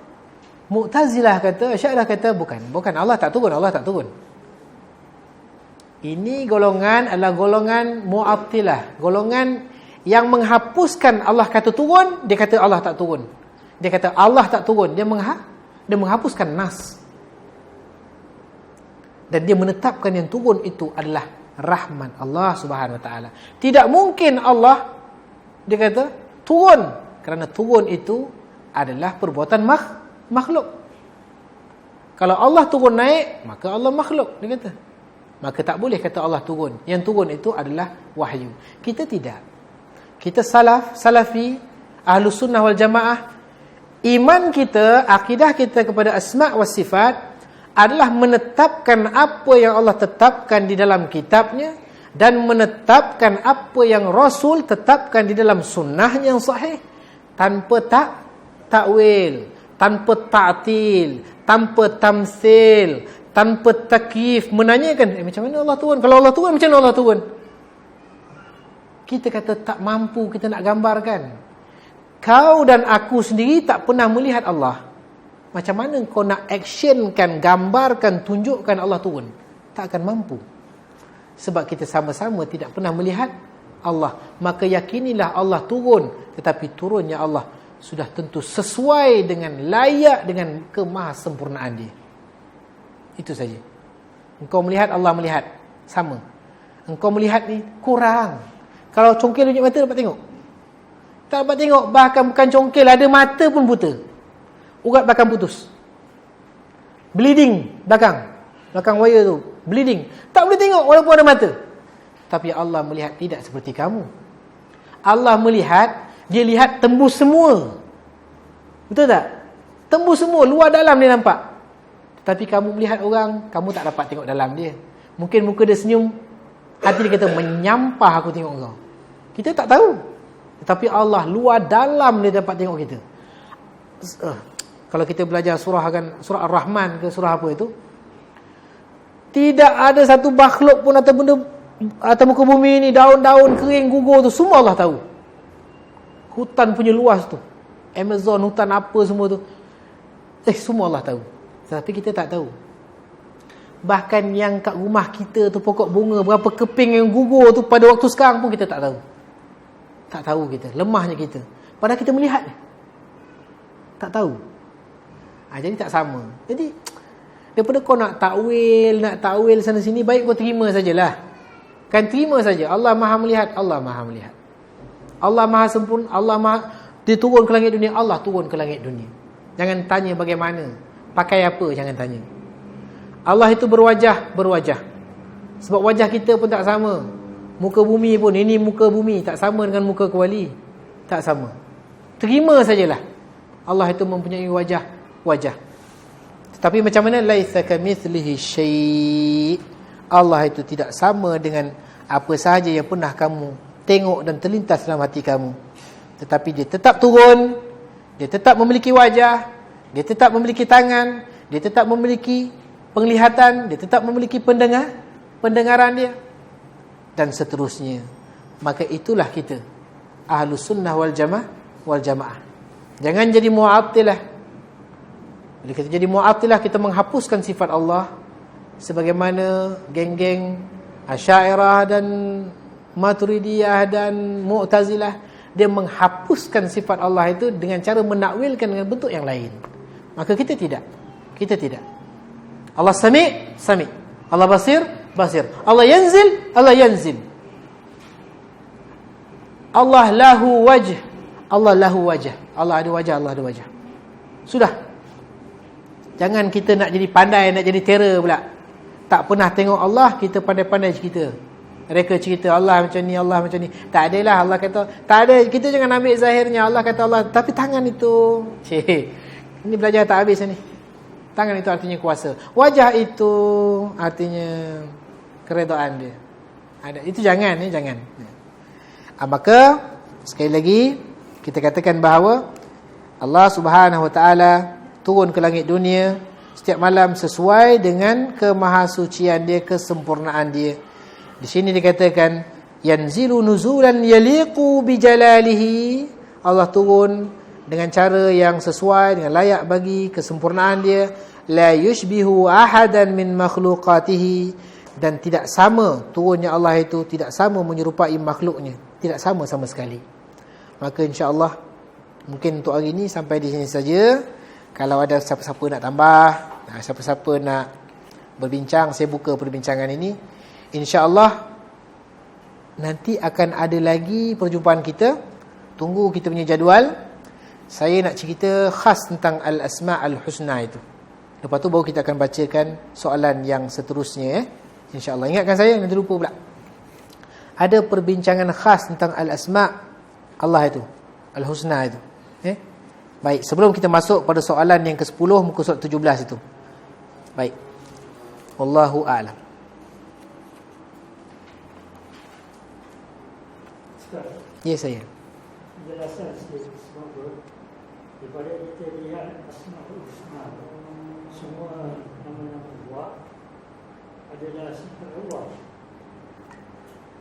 Mu'tazilah kata, Asy'ariyah kata, bukan Allah tak turun. Ini golongan adalah golongan Mu'attilah, golongan yang menghapuskan Allah kata turun, dia kata Allah tak turun. Dia kata Allah tak turun, dia menghapuskan nas. Dan dia menetapkan yang turun itu adalah rahman Allah Subhanahu Wa Taala. Tidak mungkin Allah, dia kata, turun, kerana turun itu adalah perbuatan makhluk. Kalau Allah turun naik, maka Allah makhluk, dia kata. Maka tak boleh kata Allah turun. Yang turun itu adalah wahyu. Kita tidak. Kita salafi, ahlus sunnah wal jamaah. Iman kita, akidah kita kepada asma' wa sifat adalah menetapkan apa yang Allah tetapkan di dalam kitabnya, dan menetapkan apa yang Rasul tetapkan di dalam sunnahnya yang sahih, tanpa takwil, tanpa ta'til, tanpa tamsil, tanpa takyif, menanyakan macam mana Allah turun, kalau Allah turun macam mana Allah turun. Kita kata tak mampu kita nak gambarkan. Kau dan aku sendiri tak pernah melihat Allah, macam mana kau nak actionkan, gambarkan, tunjukkan Allah turun? Tak akan mampu. Sebab kita sama-sama tidak pernah melihat Allah. Maka yakinilah Allah turun, tetapi turunnya Allah sudah tentu sesuai dengan, layak dengan kemahasempurnaan dia. Itu saja. Engkau melihat, Allah melihat, sama. Engkau melihat ni kurang. Kalau congkel tunjuk mata dapat tengok. Tak dapat tengok. Bahkan bukan congkel, ada mata pun buta. Urat belakang putus. Bleeding belakang wire tu bleeding. Tak boleh tengok walaupun ada mata. Tapi Allah melihat tidak seperti kamu. Allah melihat, dia lihat tembus semua. Betul tak? Tembus semua, luar dalam dia nampak. Tapi kamu melihat orang, kamu tak dapat tengok dalam dia. Mungkin muka dia senyum, hati dia kata, menyampah aku tengok kau. Kita tak tahu. Tapi Allah luar dalam dia dapat tengok kita. Kalau kita belajar surah Ar-Rahman ke surah apa itu, tidak ada satu makhluk pun atau benda atas muka bumi ni, daun-daun kering gugur tu, semua Allah tahu. Hutan punya luas tu, Amazon, hutan apa semua tu, semua Allah tahu. Tapi kita tak tahu. Bahkan yang kat rumah kita tu, pokok bunga berapa keping yang gugur tu pada waktu sekarang pun kita tak tahu. Tak tahu kita, lemahnya kita. Padahal kita melihat, tak tahu. Jadi tak sama. Jadi daripada kau nak takwil sana sini, baik kau terima sajalah. Kan terima saja. Allah Maha melihat, Allah Maha melihat. Allah Maha sempurna, dia turun ke langit dunia, Allah turun ke langit dunia. Jangan tanya bagaimana, pakai apa, jangan tanya. Allah itu berwajah. Sebab wajah kita pun tak sama. Muka bumi pun, ini muka bumi tak sama dengan muka kuali. Tak sama. Terima sajalah. Allah itu mempunyai wajah. Tetapi macam mana? Laisa kamitslihi syai'. Allah itu tidak sama dengan apa sahaja yang pernah kamu tengok dan terlintas dalam hati kamu. Tetapi dia tetap turun, dia tetap memiliki wajah, dia tetap memiliki tangan, dia tetap memiliki penglihatan, dia tetap memiliki pendengaran dia, dan seterusnya. Maka itulah kita Ahlus Sunnah wal Jamaah. Jangan jadi Mu'attilah. Bila kita jadi Mu'attilah, kita menghapuskan sifat Allah, sebagaimana geng-geng Asy'ariyah dan Maturidiyah dan Mu'tazilah, dia menghapuskan sifat Allah itu dengan cara menakwilkan dengan bentuk yang lain. Maka kita tidak. Allah Sami'. Allah Basir. Allah Yanzil. Allah lahu wajh. Allah ada wajah. Sudah. Jangan kita nak jadi pandai, nak jadi terror pula. Tak pernah tengok Allah, kita pandai-pandai cerita. Mereka cerita Allah macam ni, Allah macam ni. Tak adalah, Allah kata tak ada. Kita jangan ambil zahirnya. Allah kata Allah, tapi tangan itu, ini belajar tak habis ni. Tangan itu artinya kuasa. Wajah itu artinya keredaan dia. Ada. Itu jangan. Maka sekali lagi kita katakan bahawa Allah Subhanahu Wa Taala turun ke langit dunia setiap malam sesuai dengan kemahasucian dia, kesempurnaan dia. Di sini dikatakan yanzilu nuzulan yaliqu bijalalihi. Allah turun dengan cara yang sesuai, dengan layak bagi kesempurnaan dia. La yushbihu ahadan min makhluqatihi. Dan tidak sama turunnya Allah itu, tidak sama menyerupai makhluknya, tidak sama sekali. Maka insya-Allah mungkin untuk hari ini sampai di sini saja. Kalau ada siapa-siapa nak tambah, siapa-siapa nak berbincang, saya buka perbincangan ini. InsyaAllah nanti akan ada lagi perjumpaan kita. Tunggu kita punya jadual. Saya nak cerita khas tentang Al-Asma' Al-Husna itu. Lepas tu baru kita akan bacakan soalan yang seterusnya. InsyaAllah. Ingatkan saya, nanti lupa pula. Ada perbincangan khas tentang Al-Asma' Allah itu, Al-Husna itu. Baik, sebelum kita masuk pada soalan yang ke-10 muka surat 17 itu. Baik. Wallahu a'lam. Ya, saya. Penjelasan sedikit sebab daripada kita lihat Asmaul Husna, semua nama-nama Allah adalah sifat Allah.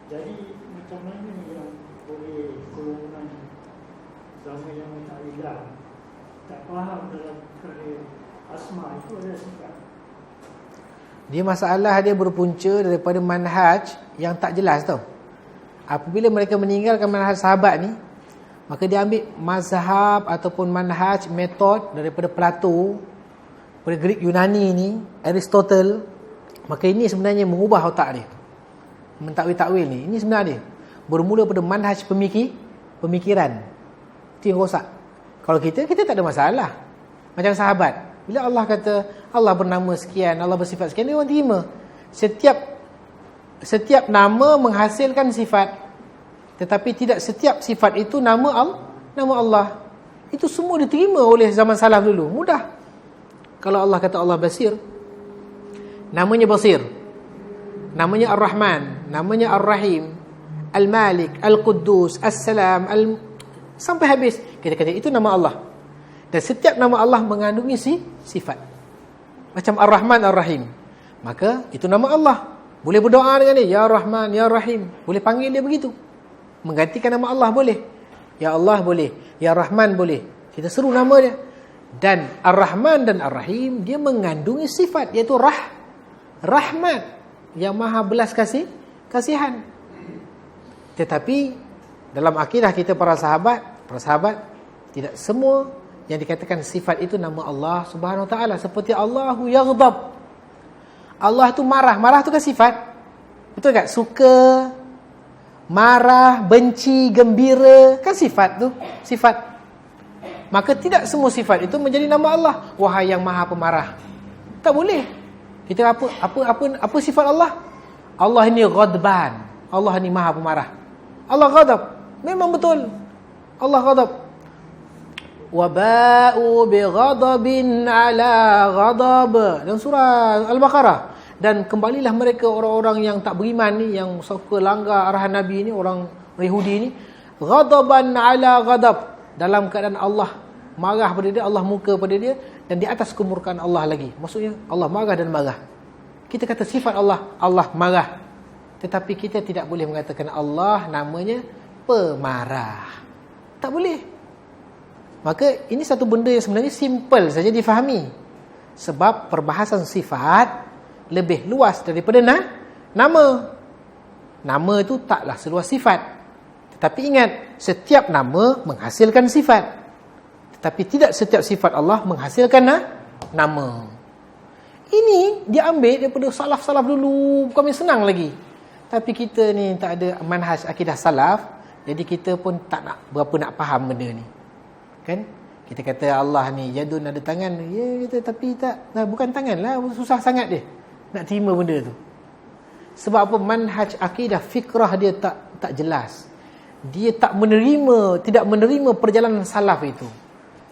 Jadi macam mana yang boleh golongan yang Mu'tazilah tak faham dalam perkara asma itu adalah sifat? Dia masalah dia berpunca daripada manhaj yang tak jelas tau. Apabila mereka meninggalkan manhaj sahabat ni, maka dia ambil mazhab ataupun manhaj, metod daripada Plato, daripada Greek Yunani ni, Aristotle. Maka ini sebenarnya mengubah otak dia, mentakwil-takwil ni. Ini sebenarnya bermula pada manhaj pemikiran. Itu yang rosak. Kalau kita tak ada masalah. Macam sahabat. Bila Allah kata, Allah bernama sekian, Allah bersifat sekian, dia orang terima. Setiap nama menghasilkan sifat. Tetapi tidak setiap sifat itu nama Allah. Itu semua diterima oleh zaman salaf dulu. Mudah. Kalau Allah kata Allah basir, namanya basir. Namanya Ar-Rahman, namanya Ar-Rahim, Al-Malik, Al-Quddus, As-Salam, sampai habis. Kita kata itu nama Allah. Dan setiap nama Allah mengandungi sifat. Macam Ar-Rahman, Ar-Rahim. Maka itu nama Allah. Boleh berdoa dengan dia, Ya Rahman, Ya Rahim. Boleh panggil dia begitu. Menggantikan nama Allah boleh. Ya Allah boleh, Ya Rahman boleh. Kita seru nama dia. Dan Ar-Rahman dan Ar-Rahim, dia mengandungi sifat, iaitu rahmat, yang maha belas kasihan. Tetapi dalam akidah kita para sahabat, tidak semua yang dikatakan sifat itu nama Allah Subhanahu Wa Taala. Seperti Allahu yaghdab. Allah tu marah. Marah tu kan sifat. Betul tak? Suka, marah, benci, gembira, kan sifat tu, sifat. Maka tidak semua sifat itu menjadi nama Allah. Wahai yang maha pemarah. Tak boleh. Kita apa sifat Allah? Allah ini ghadban. Allah ini maha pemarah. Allah ghadab. Memang betul. Allah ghadab. Wa ba'u bi ghadabin ala ghadab. Dalam surah Al-Baqarah. Dan kembalilah mereka orang-orang yang tak beriman ni, yang suka langgar arahan Nabi ni, orang Yahudi ni, ghadaban ala ghadab, dalam keadaan Allah marah pada dia, Allah murka pada dia, dan di atas kemurkaan Allah lagi. Maksudnya Allah marah dan marah. Kita kata sifat Allah, Allah marah. Tetapi kita tidak boleh mengatakan Allah namanya pemarah. Tak boleh. Maka ini satu benda yang sebenarnya simple saja difahami. Sebab perbahasan sifat lebih luas daripada nama. Nama itu taklah seluas sifat. Tetapi ingat, setiap nama menghasilkan sifat. Tetapi tidak setiap sifat Allah menghasilkan nama. Ini diambil daripada salaf-salaf dulu. Bukan senang lagi. Tapi kita ni tak ada manhaj akidah salaf. Jadi kita pun tak nak berapa nak faham benda ni. Kan? Kita kata Allah ni yadun, ada tangan. Ya, kita, tapi tak, bukan tangan lah. Susah sangat dia nak terima benda tu. Sebab apa? Manhaj akidah, fikrah dia tak jelas. Dia tidak menerima perjalanan salaf itu,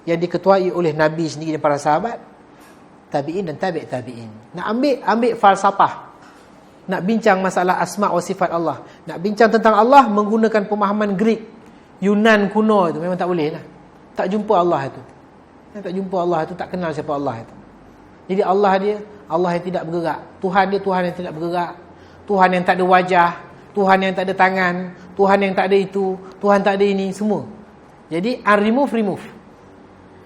yang diketuai oleh Nabi sendiri dan para sahabat, tabi'in dan tabi'in. Nak ambil falsafah, nak bincang masalah asma' wa sifat Allah, nak bincang tentang Allah menggunakan pemahaman Greek, Yunan kuno itu, memang tak boleh lah. Tak jumpa Allah itu. Tak jumpa Allah itu, tak kenal siapa Allah itu. Jadi Allah yang tidak bergerak. Tuhan yang tidak bergerak. Tuhan yang tak ada wajah, Tuhan yang tak ada tangan, Tuhan yang tak ada itu, Tuhan tak ada ini, semua. Jadi remove.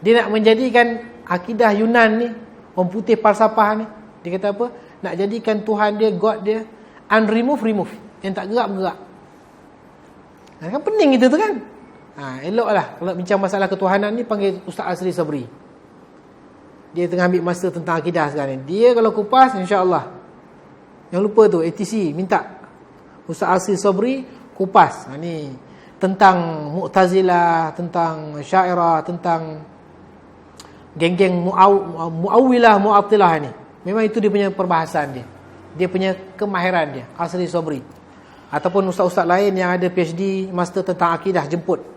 Dia nak menjadikan akidah Yunan ni, orang putih falsafah ni, dia kata apa? Nak jadikan Tuhan dia, God dia, remove, yang tak gerak-gerak. Kan pening kita tu kan? Eloklah kalau bincang masalah ketuhanan ni, panggil Ustaz Asri Sabri. Dia tengah ambil masa tentang akidah sekarang ni. Dia kalau kupas, insya-Allah. Jangan lupa tu, ATC minta Ustaz Asri Sabri kupas. Ni tentang Mu'tazilah, tentang Syairah, tentang geng-geng Mu'awwilah, Mu'attilah ni. Memang itu dia punya perbahasan dia. Dia punya kemahiran dia, Asri Sabri. Ataupun ustaz-ustaz lain yang ada PhD, master tentang akidah, jemput.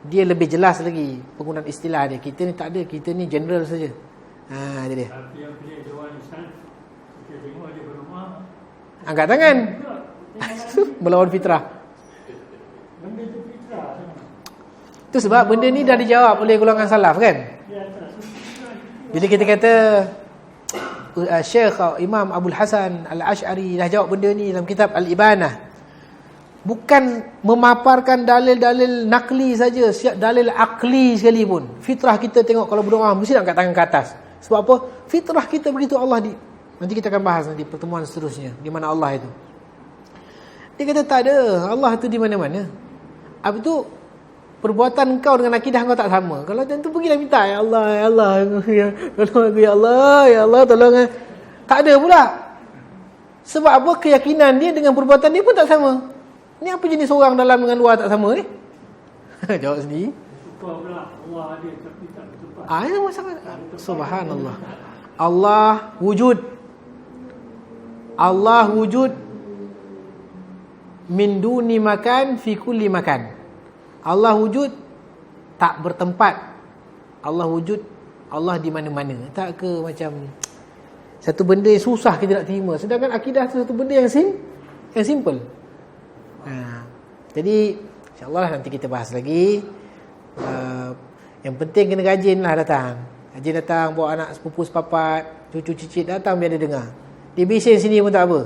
Dia lebih jelas lagi penggunaan istilah dia. Kita ni tak ada, kita ni general saja. Dia dia. Tapi yang pilih Dewan Islam, kita tengok dia berumah, angkat tangan. Melawan fitrah. benda tu fitrah. Itu sebab benda ni dah dijawab oleh golongan salaf kan. Jadi kita kata Syekh Imam Abdul Hasan Al-Ash'ari dah jawab benda ni dalam kitab Al-Ibanah. Bukan memaparkan dalil-dalil nakli saja, dalil akli sekali pun. Fitrah kita tengok kalau berdoa mesti nak angkat tangan ke atas. Sebab apa? Fitrah kita begitu Allah di. Nanti kita akan bahas nanti pertemuan seterusnya di mana Allah itu. Dia kata tak ada, Allah itu di mana-mana. Apa itu? Perbuatan kau dengan akidah kau tak sama. Kalau macam tu pergilah minta, ya Allah, ya Allah, tolong aku, ya Allah, ya Allah, tolong. Tak ada pula. Sebab apa? Keyakinan dia dengan perbuatan dia pun tak sama. Ni apa jenis orang dalam dengan luar tak sama ni? Jawab sendiri. Kau pula Allah ada tapi tak tempat. Ini masalah. Subhanallah. Allah wujud. Allah wujud min duni makan fi kulli makan. Allah wujud tak bertempat. Allah wujud, Allah di mana-mana. Tak ke macam satu benda yang susah kita nak terima, sedangkan akidah tu satu benda yang simple. Jadi insya-Allah nanti kita bahas lagi. Yang penting kena rajin lah datang. Rajin datang, bawa anak sepupu sepapat, cucu cicit datang biar dia dengar. Dia bising sini pun tak apa.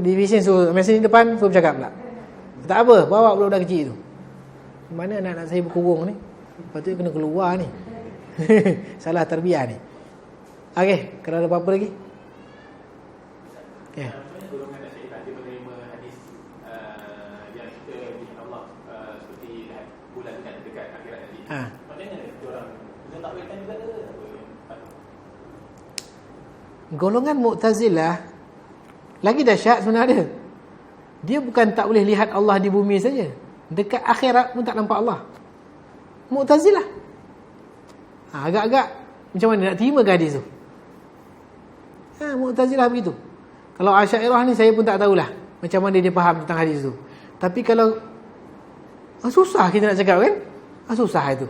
Dia bising suruh masa ni depan suruh bercakap pula. Tak apa, bawa budak-budak kecil tu. Mana anak-anak saya berkurung ni? Lepas tu kena keluar ni. Salah tarbiyah ni. Okey, kalau ada apa-apa lagi? Okey. Golongan nasib dia menerima hadis yang kita lihat Allah seperti lihat bulan dekat akhirat nanti. Maknanya orang tak boleh juga ke? Golongan Mu'tazilah lagi dahsyat sebenarnya. Dia bukan tak boleh lihat Allah di bumi saja, dekat akhirat pun tak nampak Allah. Mu'tazilah. Agak-agak macam mana nak terima ke hadis tu? Mu'tazilah begitu. Kalau Asy'ariyah ni saya pun tak tahulah macam mana dia faham tentang hadis tu. Tapi kalau susah kita nak cakap kan? Susah itu.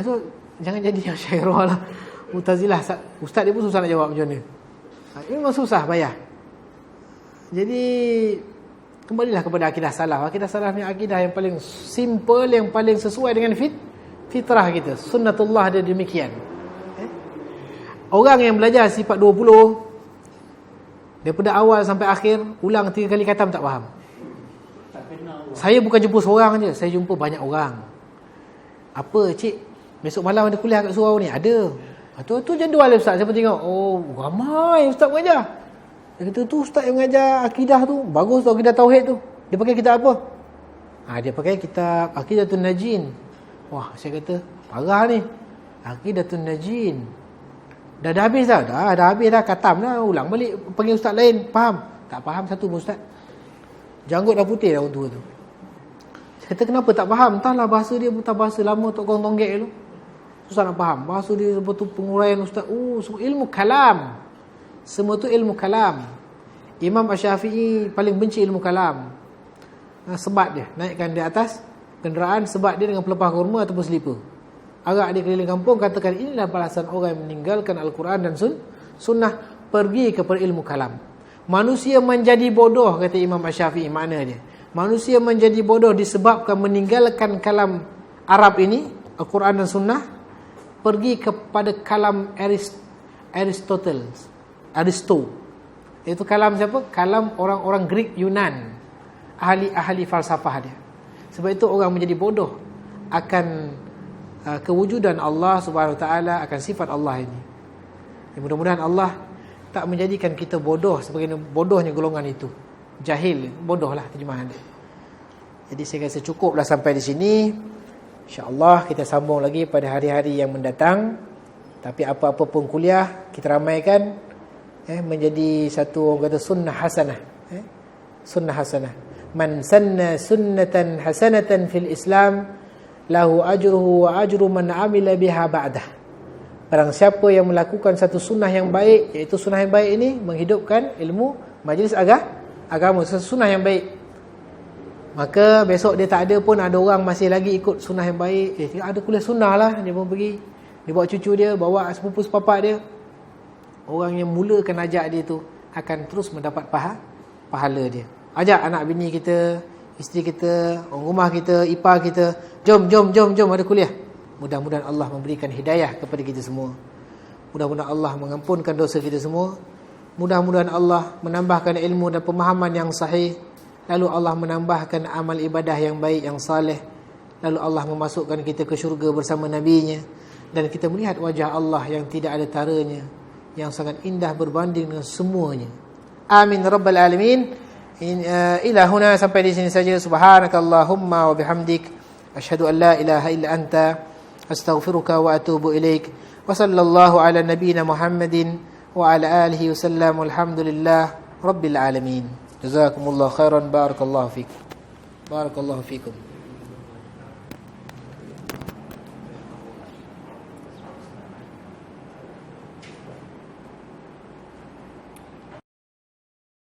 So, jangan jadi Asy'ariyah lah. Mu'tazilah, ustaz dia pun susah nak jawab macam mana. Ini memang susah payah. Jadi kembalilah kepada akidah salaf. Akidah salaf ni akidah yang paling simple, yang paling sesuai dengan fitrah kita. Sunnatullah dia demikian. Orang yang belajar sifat 20 daripada awal sampai akhir, ulang 3 kali khatam tak faham. Saya bukan jumpa seorang je, saya jumpa banyak orang. Apa cik, besok malam ada kuliah kat surau ni? Ada. Tu jadual ustaz, saya pun tengok. Oh, ramai ustaz mengajar. Dia kata tu ustaz yang mengajar akidah tu, bagus tu, akidah tauhid tu. Dia pakai kitab apa? Dia pakai kitab Aqidatun Najin. Wah, saya kata parah ni. Aqidatun Najin. Dah habis dah? Dah habis dah, khatam dah. Ulang balik, panggil ustaz lain. Faham? Tak faham satu pun ustaz. Janggut dah putih dah orang tua tu. Saya kata kenapa tak faham? Entahlah bahasa dia bukan bahasa lama Tok Kong Tonggek dulu. Susah nak faham. Bahasa dia betul penguraian ustaz. Semua ilmu kalam. Semua tu ilmu kalam. Imam Asy-Syafi'i paling benci ilmu kalam. Sebat dia, naikkan di atas kenderaan, sebat dia dengan pelepah kurma ataupun selipar. Arak dia keliling kampung, katakan inilah balasan orang yang meninggalkan Al-Quran dan sunnah, pergi kepada ilmu kalam. Manusia menjadi bodoh, kata Imam Asy-Syafi'i, makna dia. Manusia menjadi bodoh disebabkan meninggalkan kalam Arab ini, Al-Quran dan sunnah, pergi kepada kalam Aristo. Itu kalam siapa? Kalam orang-orang Greek Yunan, ahli-ahli falsafah dia. Sebab itu orang menjadi bodoh akan kewujudan Allah Subhanahu Wa Taala, akan sifat Allah ini. Mudah-mudahan Allah tak menjadikan kita bodoh sebagai bodohnya golongan itu. Jahil, bodohlah terjemahan dia. Jadi saya rasa cukuplah sampai di sini. InsyaAllah kita sambung lagi pada hari-hari yang mendatang. Tapi apa-apa pun kuliah kita ramaikan menjadi satu, orang kata, sunnah hasanah. Sunnah hasanah. Man sanna sunnatan hasanatan fil Islam lahu ajruhu wa ajru man amila biha ba'dah. Barang siapa yang melakukan satu sunnah yang baik, iaitu sunnah yang baik ini menghidupkan ilmu majlis agama, satu sunnah yang baik, maka besok dia tak ada pun, ada orang masih lagi ikut sunnah yang baik, ada kuliah sunnah lah, dia pun pergi, dia bawa cucu dia, bawa sepupu sepapak dia. Orang yang mulakan ajak dia tu akan terus mendapat pahala dia. Ajak anak bini kita, isteri kita, orang rumah kita, ipar kita, jom ada kuliah. Mudah-mudahan Allah memberikan hidayah kepada kita semua. Mudah-mudahan Allah mengampunkan dosa kita semua. Mudah-mudahan Allah menambahkan ilmu dan pemahaman yang sahih. Lalu Allah menambahkan amal ibadah yang baik, yang saleh. Lalu Allah memasukkan kita ke syurga bersama Nabi-Nya. Dan kita melihat wajah Allah yang tidak ada taranya, yang sangat indah berbanding dengan semuanya. Amin rabbal alamin. Ila huna, sampai di sini saja. Subhanakallahumma wa bihamdik, asyhadu an la ilaha illa anta, astaghfiruka wa atubu ilaik. Wa sallallahu ala nabiyyina Muhammadin wa ala alihi wasallam. Walhamdulillah rabbil alamin. Jazakumullahu khairan. Barakallahu fikum.